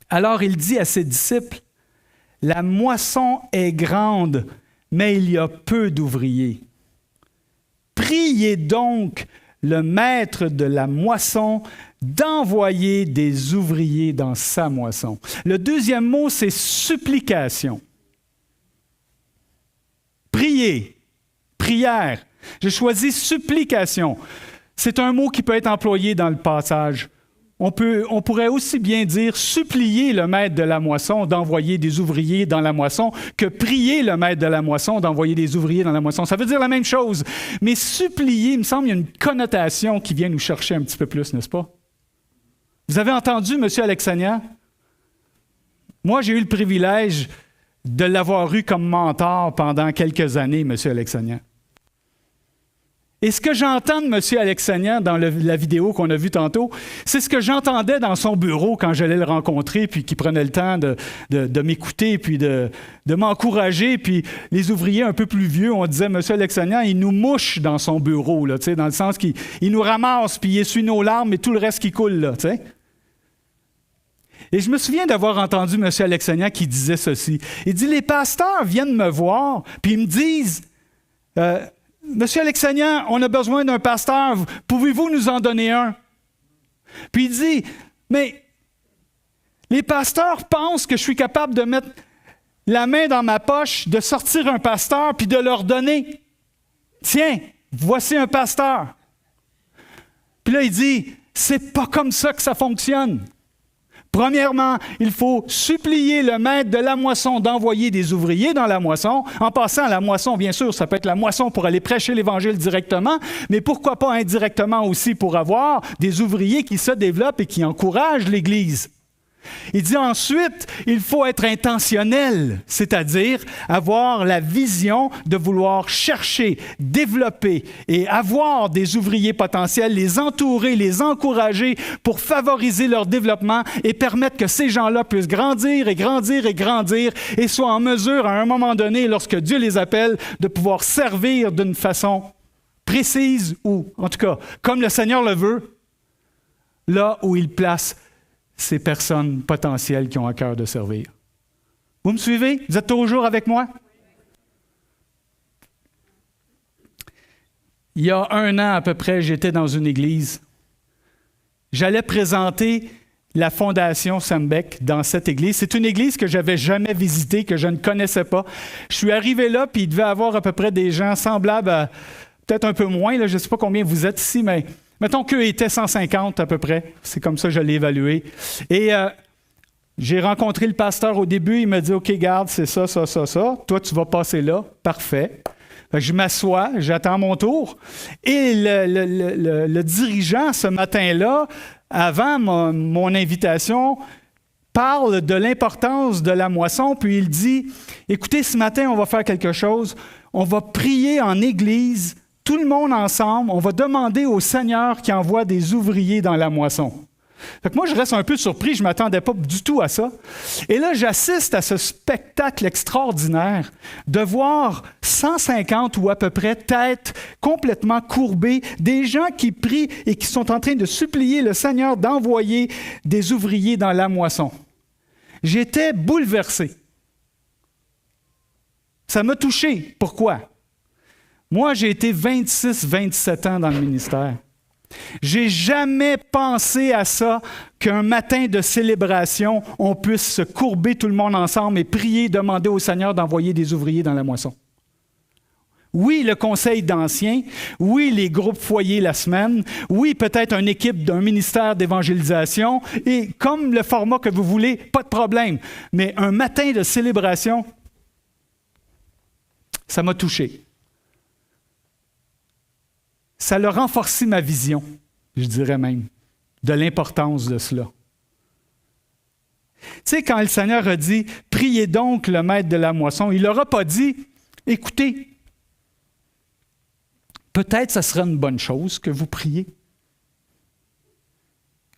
Alors il dit à ses disciples, « La moisson est grande, mais il y a peu d'ouvriers. Priez donc le maître de la moisson d'envoyer des ouvriers dans sa moisson. » Le deuxième mot, c'est supplication. Prier, prière. J'ai choisi supplication. C'est un mot qui peut être employé dans le passage. On pourrait aussi bien dire supplier le maître de la moisson d'envoyer des ouvriers dans la moisson que prier le maître de la moisson d'envoyer des ouvriers dans la moisson. Ça veut dire la même chose. Mais supplier, il me semble, il y a une connotation qui vient nous chercher un petit peu plus, n'est-ce pas? Vous avez entendu M. Alexanian? Moi, j'ai eu le privilège de l'avoir eu comme mentor pendant quelques années, M. Alexanian. Et ce que j'entends de M. Alexanian dans la vidéo qu'on a vue tantôt, c'est ce que j'entendais dans son bureau quand j'allais le rencontrer, puis qu'il prenait le temps de m'écouter, puis de m'encourager. Puis les ouvriers un peu plus vieux, on disait, M. Alexanian, il nous mouche dans son bureau, là, dans le sens qu'il nous ramasse, puis il essuie nos larmes et tout le reste qui coule. Là, t'sais. Et je me souviens d'avoir entendu M. Alexanian qui disait ceci. Il dit, les pasteurs viennent me voir, puis ils me disent... Monsieur Alexanian, on a besoin d'un pasteur. Pouvez-vous nous en donner un? Puis il dit, mais les pasteurs pensent que je suis capable de mettre la main dans ma poche, de sortir un pasteur, puis de leur donner. Tiens, voici un pasteur. Puis là, il dit, c'est pas comme ça que ça fonctionne. Premièrement, il faut supplier le maître de la moisson d'envoyer des ouvriers dans la moisson. En passant, la moisson, bien sûr, ça peut être la moisson pour aller prêcher l'Évangile directement, mais pourquoi pas indirectement aussi pour avoir des ouvriers qui se développent et qui encouragent l'Église. Il dit ensuite, il faut être intentionnel, c'est-à-dire avoir la vision de vouloir chercher, développer et avoir des ouvriers potentiels, les entourer, les encourager pour favoriser leur développement et permettre que ces gens-là puissent grandir et grandir et grandir et soient en mesure à un moment donné, lorsque Dieu les appelle, de pouvoir servir d'une façon précise ou, en tout cas, comme le Seigneur le veut, là où il place ces personnes potentielles qui ont à cœur de servir. Vous me suivez? Vous êtes toujours avec moi? Il y a 1 an à peu près, j'étais dans une église. J'allais présenter la fondation Sembec dans cette église. C'est une église que je n'avais jamais visitée, que je ne connaissais pas. Je suis arrivé là, puis il devait y avoir à peu près des gens semblables à, peut-être un peu moins, là, je ne sais pas combien vous êtes ici, mais mettons qu'eux étaient 150 à peu près. C'est comme ça que je l'ai évalué. Et j'ai rencontré le pasteur au début. Il m'a dit, OK, garde, c'est ça, ça, ça, ça. Toi, tu vas passer là. Parfait. Fait que je m'assois, j'attends mon tour. Et le dirigeant, ce matin-là, avant mon invitation, parle de l'importance de la moisson. Puis il dit, écoutez, ce matin, on va faire quelque chose. On va prier en église, tout le monde ensemble, on va demander au Seigneur qui envoie des ouvriers dans la moisson. Fait que moi, je reste un peu surpris, je ne m'attendais pas du tout à ça. Et là, j'assiste à ce spectacle extraordinaire de voir 150 ou à peu près têtes complètement courbées, des gens qui prient et qui sont en train de supplier le Seigneur d'envoyer des ouvriers dans la moisson. J'étais bouleversé. Ça m'a touché. Pourquoi? Moi, j'ai été 26-27 ans dans le ministère. J'ai jamais pensé à ça qu'un matin de célébration, on puisse se courber tout le monde ensemble et prier, demander au Seigneur d'envoyer des ouvriers dans la moisson. Oui, le conseil d'anciens, oui, les groupes foyers la semaine, oui, peut-être une équipe d'un ministère d'évangélisation, et comme le format que vous voulez, pas de problème. Mais un matin de célébration, ça m'a touché. ça a renforcé ma vision, je dirais même, de l'importance de cela. Tu sais, quand le Seigneur a dit « Priez donc le maître de la moisson », il ne leur a pas dit « Écoutez, peut-être ça serait une bonne chose que vous priez. »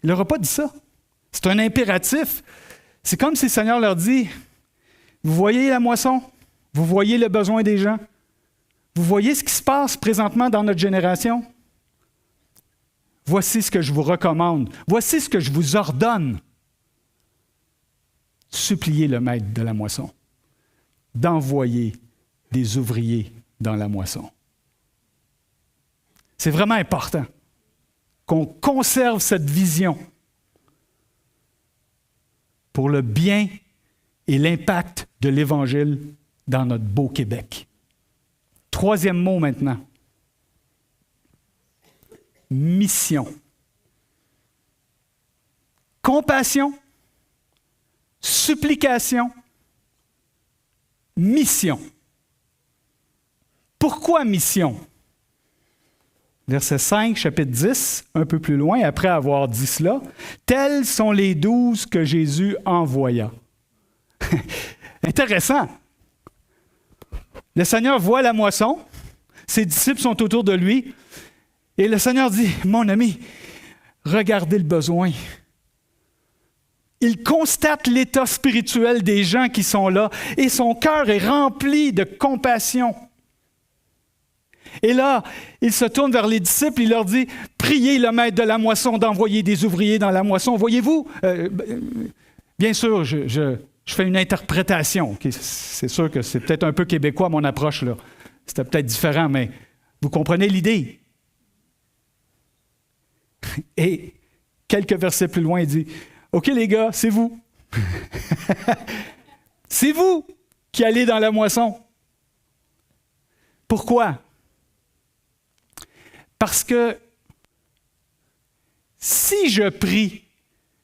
Il ne leur a pas dit ça. C'est un impératif. C'est comme si le Seigneur leur dit « Vous voyez la moisson? Vous voyez le besoin des gens? Vous voyez ce qui se passe présentement dans notre génération? Voici ce que je vous recommande. Voici ce que je vous ordonne. Suppliez le maître de la moisson d'envoyer des ouvriers dans la moisson. » C'est vraiment important qu'on conserve cette vision pour le bien et l'impact de l'Évangile dans notre beau Québec. Troisième mot maintenant. Mission. Compassion, supplication, mission. Pourquoi mission? Verset 5, chapitre 10, un peu plus loin, après avoir dit cela, « Tels sont les 12 que Jésus envoya. » Intéressant. Le Seigneur voit la moisson, ses disciples sont autour de lui, et le Seigneur dit, « Mon ami, regardez le besoin. » Il constate l'état spirituel des gens qui sont là, et son cœur est rempli de compassion. Et là, il se tourne vers les disciples, il leur dit, « Priez le maître de la moisson d'envoyer des ouvriers dans la moisson. » Voyez-vous, bien sûr, je fais une interprétation. Okay? C'est sûr que c'est peut-être un peu québécois, mon approche, là. C'était peut-être différent, mais vous comprenez l'idée. Et quelques versets plus loin, il dit, « OK, les gars, c'est vous. C'est vous qui allez dans la moisson. » Pourquoi? Parce que si je prie,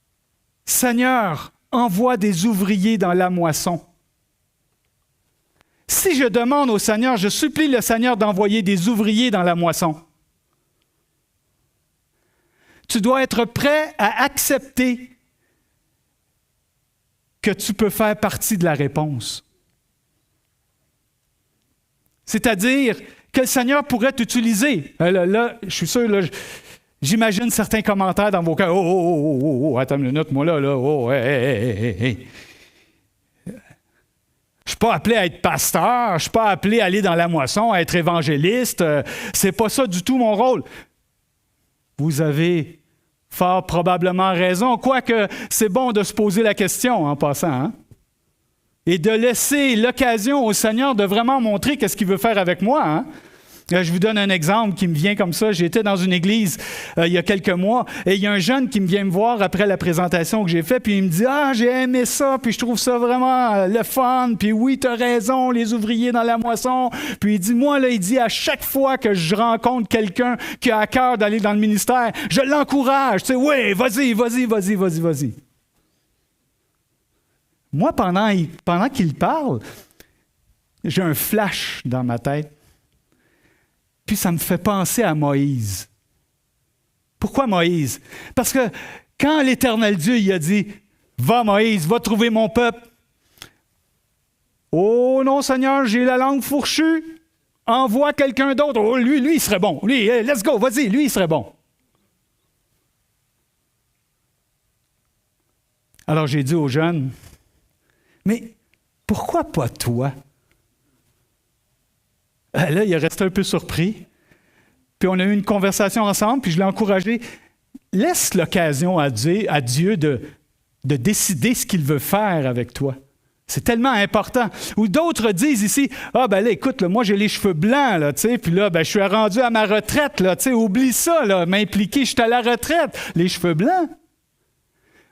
« Seigneur, envoie des ouvriers dans la moisson. » Si je demande au Seigneur, je supplie le Seigneur d'envoyer des ouvriers dans la moisson, tu dois être prêt à accepter que tu peux faire partie de la réponse. C'est-à-dire que le Seigneur pourrait t'utiliser. Là, je suis sûr, là, j'imagine certains commentaires dans vos cœurs. Oh, attends une minute, moi là, hey. Je ne suis pas appelé à être pasteur, je ne suis pas appelé à aller dans la moisson, à être évangéliste. C'est pas ça du tout mon rôle. Vous avez fort probablement raison, quoique c'est bon de se poser la question en passant, hein? Et de laisser l'occasion au Seigneur de vraiment montrer qu'est-ce qu'il veut faire avec moi, hein? Je vous donne un exemple qui me vient comme ça. J'étais dans une église il y a quelques mois et il y a un jeune qui me vient me voir après la présentation que j'ai faite, puis il me dit « Ah, j'ai aimé ça, puis je trouve ça vraiment le fun, puis oui, tu as raison, les ouvriers dans la moisson. » Puis il dit « Moi, là, il dit à chaque fois que je rencontre quelqu'un qui a à cœur d'aller dans le ministère, je l'encourage. Tu sais, oui, vas-y. » Moi, pendant qu'il parle, j'ai un flash dans ma tête. Puis ça me fait penser à Moïse. Pourquoi Moïse? Parce que quand l'Éternel Dieu il a dit « Va Moïse, va trouver mon peuple. » « Oh non Seigneur, j'ai la langue fourchue. Envoie quelqu'un d'autre. Oh, lui, il serait bon. Lui, let's go, vas-y, lui, il serait bon. » Alors j'ai dit aux jeunes, « Mais pourquoi pas toi? » Là, il est resté un peu surpris. Puis on a eu une conversation ensemble, puis je l'ai encouragé. Laisse l'occasion à Dieu de décider ce qu'il veut faire avec toi. C'est tellement important. Ou d'autres disent ici, « Ah, ben là, écoute, là, moi, j'ai les cheveux blancs, là, tu sais, puis là, ben, je suis rendu à ma retraite, là, tu sais, oublie ça, là, m'impliquer, je suis à la retraite. Les cheveux blancs. »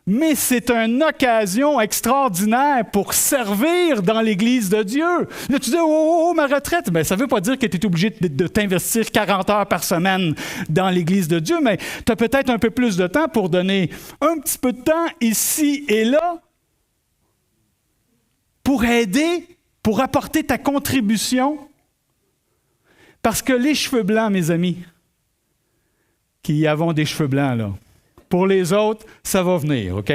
Mais c'est une occasion extraordinaire pour servir dans l'Église de Dieu. Là, tu dis, oh, ma retraite. Bien, ça ne veut pas dire que tu es obligé de t'investir 40 heures par semaine dans l'Église de Dieu, mais tu as peut-être un peu plus de temps pour donner un petit peu de temps ici et là pour aider, pour apporter ta contribution. Parce que les cheveux blancs, mes amis, qui avons des cheveux blancs, là. Pour les autres, ça va venir, OK?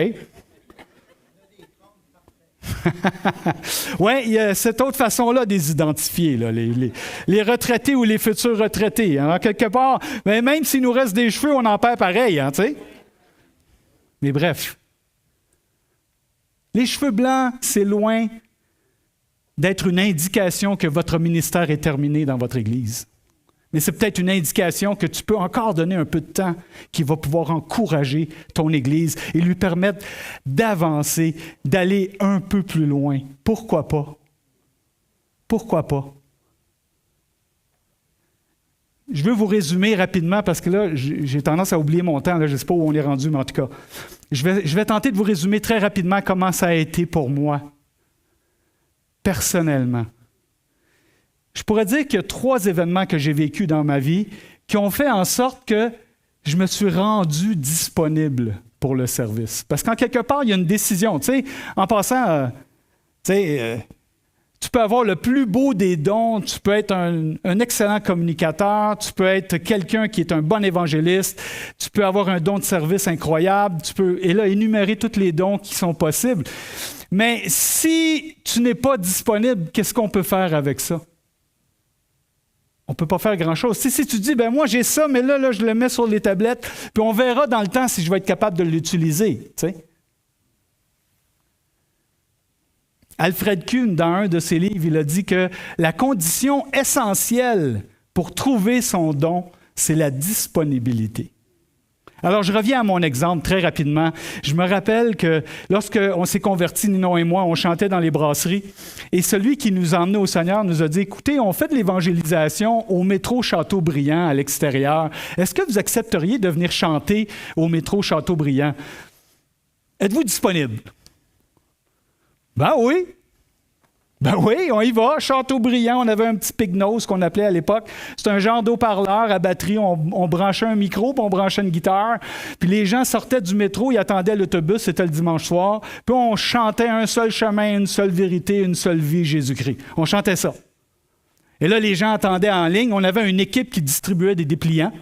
Oui, il y a cette autre façon-là de les identifier, là, les retraités ou les futurs retraités. Hein, quelque part, mais même s'il nous reste des cheveux, on en perd pareil, hein, tu sais? Mais bref. Les cheveux blancs, c'est loin d'être une indication que votre ministère est terminé dans votre Église. Mais c'est peut-être une indication que tu peux encore donner un peu de temps qui va pouvoir encourager ton Église et lui permettre d'avancer, d'aller un peu plus loin. Pourquoi pas? Pourquoi pas? Je veux vous résumer rapidement parce que là, j'ai tendance à oublier mon temps. Là, je ne sais pas où on est rendu, mais en tout cas, je vais tenter de vous résumer très rapidement comment ça a été pour moi, personnellement. Je pourrais dire qu'il y a 3 événements que j'ai vécus dans ma vie qui ont fait en sorte que je me suis rendu disponible pour le service. Parce qu'en quelque part, il y a une décision. Tu sais, en passant, tu peux avoir le plus beau des dons, tu peux être un excellent communicateur, tu peux être quelqu'un qui est un bon évangéliste, tu peux avoir un don de service incroyable, tu peux, et là, énumérer tous les dons qui sont possibles. Mais si tu n'es pas disponible, qu'est-ce qu'on peut faire avec ça? On ne peut pas faire grand-chose. Si tu dis, ben moi j'ai ça, mais là, je le mets sur les tablettes, puis on verra dans le temps si je vais être capable de l'utiliser. Tu sais? Alfred Kuhn, dans un de ses livres, il a dit que la condition essentielle pour trouver son don, c'est la disponibilité. Alors, je reviens à mon exemple très rapidement. Je me rappelle que lorsqu'on s'est convertis, Ninon et moi, on chantait dans les brasseries. Et celui qui nous emmenait au Seigneur nous a dit, écoutez, on fait de l'évangélisation au métro Châteaubriand à l'extérieur. Est-ce que vous accepteriez de venir chanter au métro Châteaubriand? Êtes-vous disponible? Ben oui. Ben oui, on y va. Châteaubriand, on avait un petit Pignos qu'on appelait à l'époque. C'est un genre d'haut-parleur à batterie. On branchait un micro, puis on branchait une guitare. Puis les gens sortaient du métro, ils attendaient l'autobus, c'était le dimanche soir. Puis on chantait un seul chemin, une seule vérité, une seule vie, Jésus-Christ. On chantait ça. Et là, les gens attendaient en ligne. On avait une équipe qui distribuait des dépliants.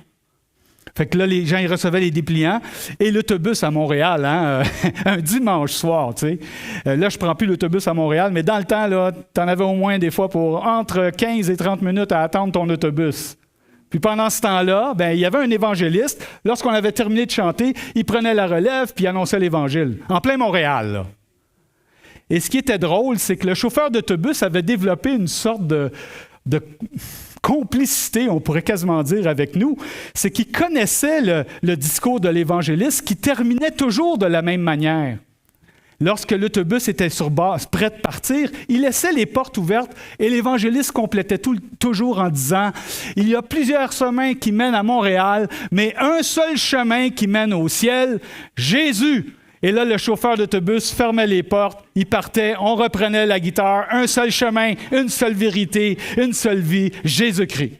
Fait que là, les gens ils recevaient les dépliants. Et l'autobus à Montréal, hein, un dimanche soir, tu sais. Là, je ne prends plus l'autobus à Montréal, mais dans le temps, là, tu en avais au moins des fois pour entre 15 et 30 minutes à attendre ton autobus. Puis pendant ce temps-là, ben, il y avait un évangéliste. Lorsqu'on avait terminé de chanter, il prenait la relève puis il annonçait l'Évangile. En plein Montréal, là. Et ce qui était drôle, c'est que le chauffeur d'autobus avait développé une sorte de complicité, on pourrait quasiment dire, avec nous, c'est qu'il connaissait le discours de l'évangéliste qui terminait toujours de la même manière. Lorsque l'autobus était sur base, prêt de partir, il laissait les portes ouvertes et l'évangéliste complétait toujours en disant « Il y a plusieurs chemins qui mènent à Montréal, mais un seul chemin qui mène au ciel, Jésus ». Et là, le chauffeur d'autobus fermait les portes, il partait, on reprenait la guitare, un seul chemin, une seule vérité, une seule vie, Jésus-Christ.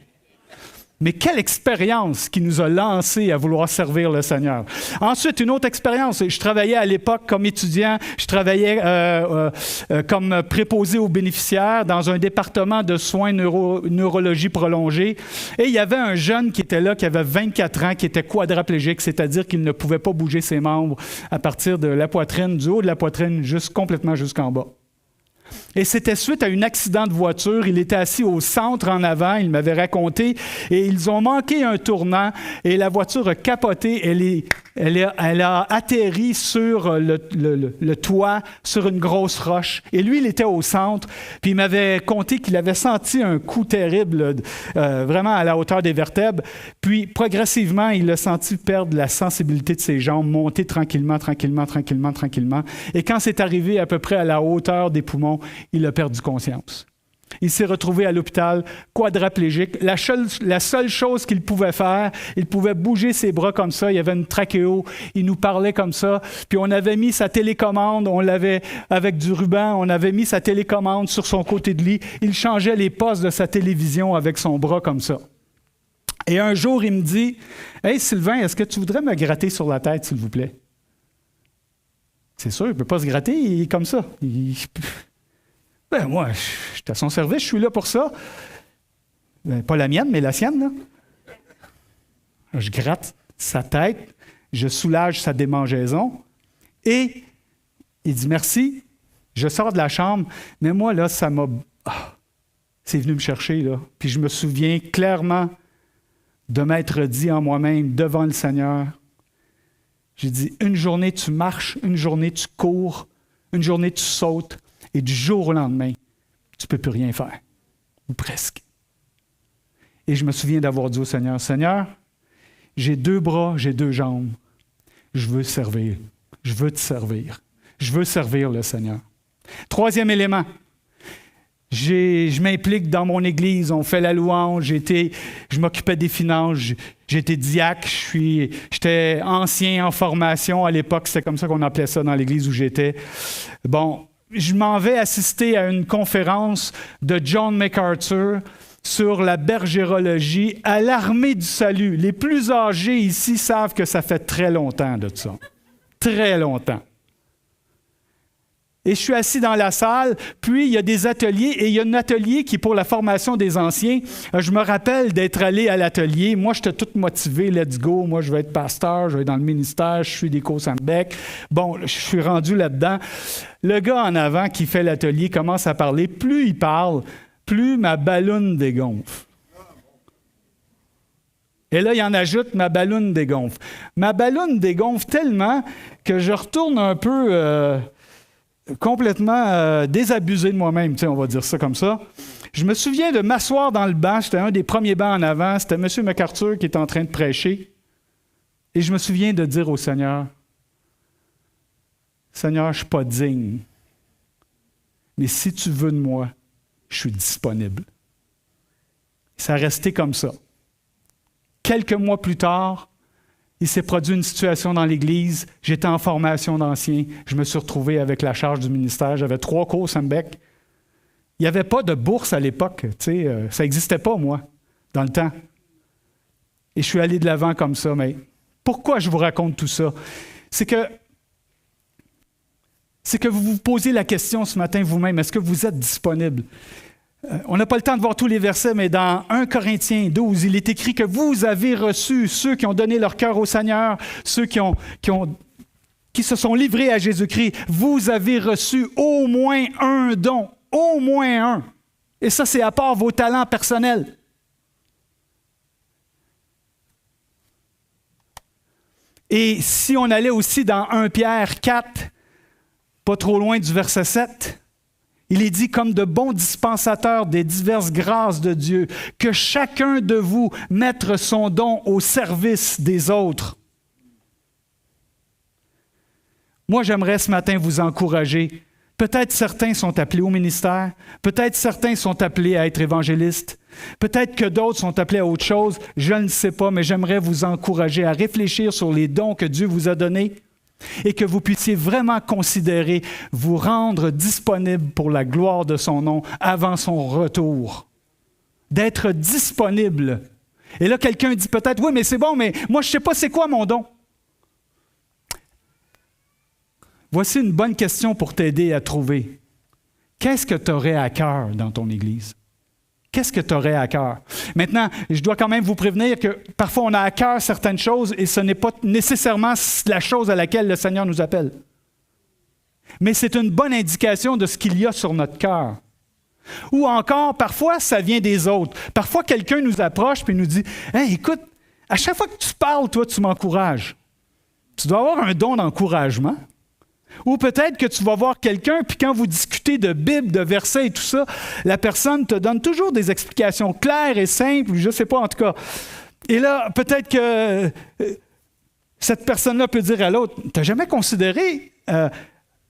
Mais quelle expérience qui nous a lancés à vouloir servir le Seigneur. Ensuite, une autre expérience. Je travaillais à l'époque comme étudiant, je travaillais comme préposé aux bénéficiaires dans un département de soins neurologie prolongée. Et il y avait un jeune qui était là, qui avait 24 ans, qui était quadraplégique, c'est-à-dire qu'il ne pouvait pas bouger ses membres à partir de la poitrine, du haut de la poitrine, complètement jusqu'en bas. Et c'était suite à un accident de voiture. Il était assis au centre en avant, il m'avait raconté, et ils ont manqué un tournant et la voiture a capoté. Elle a atterri sur le toit, sur une grosse roche. Et lui, il était au centre, puis il m'avait conté qu'il avait senti un coup terrible, vraiment à la hauteur des vertèbres. Puis, progressivement, il a senti perdre la sensibilité de ses jambes, monter tranquillement. Et quand c'est arrivé à peu près à la hauteur des poumons, il a perdu conscience. Il s'est retrouvé à l'hôpital quadraplégique. La seule chose qu'il pouvait faire, il pouvait bouger ses bras comme ça. Il y avait une trachéo. Il nous parlait comme ça. Puis on avait mis sa télécommande, on l'avait avec du ruban, on avait mis sa télécommande sur son côté de lit. Il changeait les postes de sa télévision avec son bras comme ça. Et un jour, il me dit « Hey Sylvain, est-ce que tu voudrais me gratter sur la tête, s'il vous plaît? » C'est sûr, il ne peut pas se gratter, il est comme ça. Ben moi, je suis à son service, je suis là pour ça. Ben, pas la mienne, mais la sienne, là. Je gratte. sa tête, je soulage sa démangeaison et il dit merci, je sors de la chambre, mais moi là, ça m'a... c'est venu me chercher là. Puis je me souviens clairement de m'être dit en moi-même devant le Seigneur, j'ai dit, une journée tu marches, une journée tu cours, une journée tu sautes et du jour au lendemain, tu ne peux plus rien faire, ou presque. Et je me souviens d'avoir dit au Seigneur, Seigneur, j'ai 2 bras, j'ai 2 jambes. Je veux servir. Je veux te servir. Je veux servir le Seigneur. 3e élément. Je m'implique dans mon église. On fait la louange. Je m'occupais des finances. J'étais diacre. J'étais ancien en formation. À l'époque, c'était comme ça qu'on appelait ça dans l'église où j'étais. Bon, je m'en vais assister à une conférence de John MacArthur sur la bergérologie à l'Armée du Salut. Les plus âgés ici savent que ça fait très longtemps de ça. Très longtemps. Et je suis assis dans la salle, puis il y a des ateliers, et il y a un atelier qui est pour la formation des anciens. Je me rappelle d'être allé à l'atelier. Moi, j'étais tout motivé, let's go. Moi, je vais être pasteur, je vais être dans le ministère, je suis des Sambec. Bon, je suis rendu là-dedans. Le gars en avant qui fait l'atelier commence à parler. Plus il parle, plus ma balloune dégonfle. Et là, il en ajoute, ma balloune dégonfle. Ma balloune dégonfle tellement que je retourne un peu complètement désabusé de moi-même, on va dire ça comme ça. Je me souviens de m'asseoir dans le banc, c'était un des premiers bancs en avant, c'était M. MacArthur qui était en train de prêcher. Et je me souviens de dire au Seigneur, Seigneur, je ne suis pas digne, mais si tu veux de moi, je suis disponible. Ça a resté comme ça. Quelques mois plus tard, il s'est produit une situation dans l'Église. J'étais en formation d'anciens. Je me suis retrouvé avec la charge du ministère. J'avais 3 cours Sambec. Il n'y avait pas de bourse à l'époque. Ça n'existait pas, moi, dans le temps. Et je suis allé de l'avant comme ça. Mais pourquoi je vous raconte tout ça? C'est que vous vous posez la question ce matin vous-même. Est-ce que vous êtes disponible? On n'a pas le temps de voir tous les versets, mais dans 1 Corinthiens 12, il est écrit que vous avez reçu ceux qui ont donné leur cœur au Seigneur, ceux qui se sont livrés à Jésus-Christ. Vous avez reçu au moins un don, au moins un. Et ça, c'est à part vos talents personnels. Et si on allait aussi dans 1 Pierre 4, pas trop loin du verset 7, il est dit comme de bons dispensateurs des diverses grâces de Dieu, que chacun de vous mette son don au service des autres. Moi, j'aimerais ce matin vous encourager. Peut-être certains sont appelés au ministère, peut-être certains sont appelés à être évangélistes, peut-être que d'autres sont appelés à autre chose, je ne sais pas, mais j'aimerais vous encourager à réfléchir sur les dons que Dieu vous a donnés, et que vous puissiez vraiment considérer vous rendre disponible pour la gloire de son nom avant son retour. D'être disponible. Et là, quelqu'un dit peut-être, oui, mais c'est bon, mais moi, je ne sais pas c'est quoi mon don. Voici une bonne question pour t'aider à trouver. Qu'est-ce que tu aurais à cœur dans ton Église? Qu'est-ce que tu aurais à cœur? Maintenant, je dois quand même vous prévenir que parfois on a à cœur certaines choses et ce n'est pas nécessairement la chose à laquelle le Seigneur nous appelle. Mais c'est une bonne indication de ce qu'il y a sur notre cœur. Ou encore, parfois, ça vient des autres. Parfois, quelqu'un nous approche et nous dit « Hey, écoute, à chaque fois que tu parles, toi, tu m'encourages. Tu dois avoir un don d'encouragement. » Ou peut-être que tu vas voir quelqu'un, puis quand vous discutez de Bible, de versets et tout ça, la personne te donne toujours des explications claires et simples, je ne sais pas en tout cas. Et là, peut-être que cette personne-là peut dire à l'autre, tu n'as jamais considéré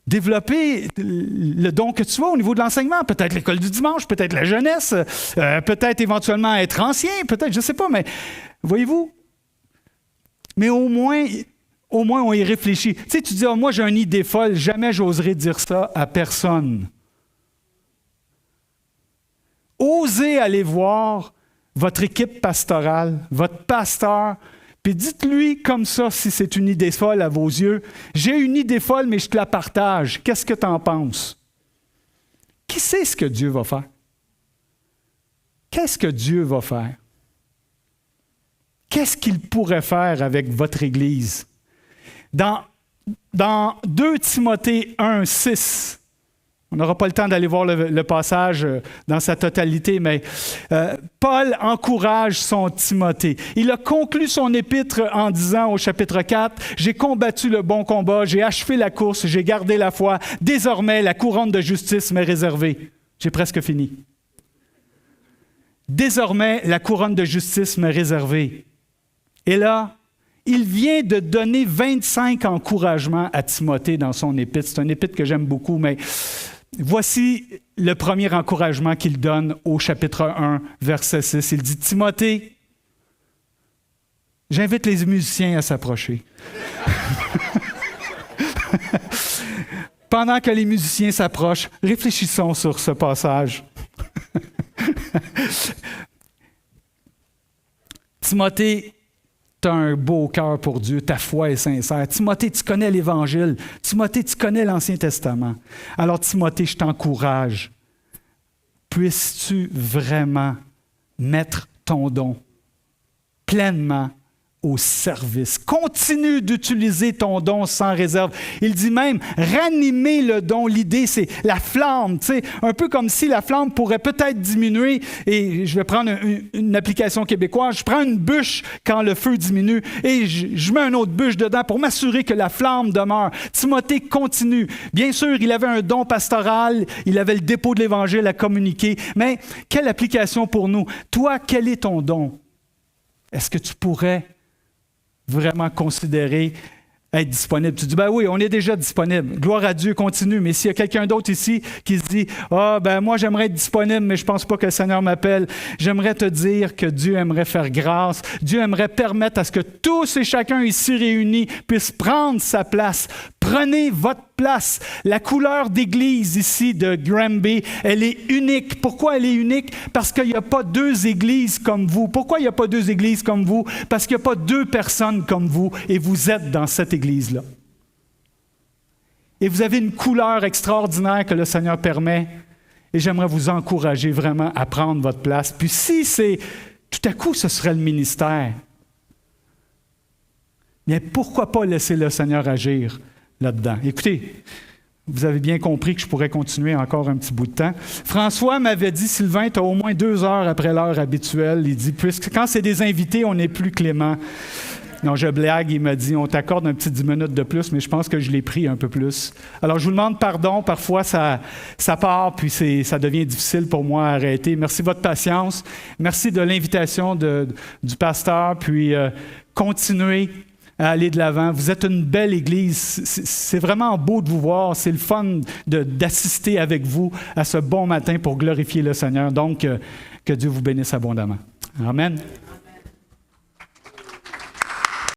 développer le don que tu as au niveau de l'enseignement? Peut-être l'école du dimanche, peut-être la jeunesse, peut-être éventuellement être ancien, peut-être, je ne sais pas, mais voyez-vous? Mais au moins on y réfléchit. Tu sais, tu dis, moi j'ai une idée folle, jamais j'oserais dire ça à personne. Osez aller voir votre équipe pastorale, votre pasteur, puis dites-lui comme ça si c'est une idée folle à vos yeux. J'ai une idée folle, mais je te la partage. Qu'est-ce que tu en penses? Qui sait ce que Dieu va faire? Qu'est-ce que Dieu va faire? qu'est-ce qu'il pourrait faire avec votre Église? Dans 2 Timothée 1, 6, on n'aura pas le temps d'aller voir le passage dans sa totalité, mais Paul encourage son Timothée. Il a conclu son épître en disant au chapitre 4, « J'ai combattu le bon combat, j'ai achevé la course, j'ai gardé la foi. Désormais, la couronne de justice m'est réservée. » J'ai presque fini. « Désormais, la couronne de justice m'est réservée. » Et là, il vient de donner 25 encouragements à Timothée dans son épître. C'est un épître que j'aime beaucoup, mais voici le premier encouragement qu'il donne au chapitre 1, verset 6. Il dit, « Timothée, j'invite les musiciens à s'approcher. » Pendant que les musiciens s'approchent, réfléchissons sur ce passage. Timothée, tu as un beau cœur pour Dieu, ta foi est sincère. Timothée, tu connais l'Évangile. Timothée, tu connais l'Ancien Testament. Alors, Timothée, je t'encourage. Puisses-tu vraiment mettre ton don pleinement au service. Continue d'utiliser ton don sans réserve. Il dit même, ranimer le don. L'idée, c'est la flamme, tu sais, un peu comme si la flamme pourrait peut-être diminuer. Et je vais prendre une application québécoise. Je prends une bûche quand le feu diminue et je mets une autre bûche dedans pour m'assurer que la flamme demeure. Timothée continue. Bien sûr, il avait un don pastoral, il avait le dépôt de l'Évangile à communiquer, mais quelle application pour nous? Toi, quel est ton don? Est-ce que tu pourrais vraiment considérer être disponible? Tu dis, ben oui, on est déjà disponible. Gloire à Dieu, continue. Mais s'il y a quelqu'un d'autre ici qui se dit, moi j'aimerais être disponible, mais je ne pense pas que le Seigneur m'appelle, j'aimerais te dire que Dieu aimerait faire grâce. Dieu aimerait permettre à ce que tous et chacun ici réunis puissent prendre sa place. Prenez votre place. La couleur d'église ici de Granby, elle est unique. Pourquoi elle est unique? Parce qu'il n'y a pas 2 églises comme vous. Pourquoi il n'y a pas 2 églises comme vous? Parce qu'il n'y a pas 2 personnes comme vous et vous êtes dans cette église-là. Et vous avez une couleur extraordinaire que le Seigneur permet et j'aimerais vous encourager vraiment à prendre votre place. Puis si c'est, tout à coup, ce serait le ministère, bien pourquoi pas laisser le Seigneur agir là-dedans? Écoutez, vous avez bien compris que je pourrais continuer encore un petit bout de temps. François m'avait dit, Sylvain, tu as au moins 2 heures après l'heure habituelle. Il dit, puisque quand c'est des invités, on n'est plus clément. Non, je blague, il m'a dit, on t'accorde un petit 10 minutes de plus, mais je pense que je l'ai pris un peu plus. Alors, je vous demande pardon, parfois ça part, puis ça devient difficile pour moi à arrêter. Merci de votre patience. Merci de l'invitation du pasteur, puis continuez à aller de l'avant. Vous êtes une belle église. C'est vraiment beau de vous voir. C'est le fun d'assister avec vous à ce bon matin pour glorifier le Seigneur. Donc, que Dieu vous bénisse abondamment. Amen.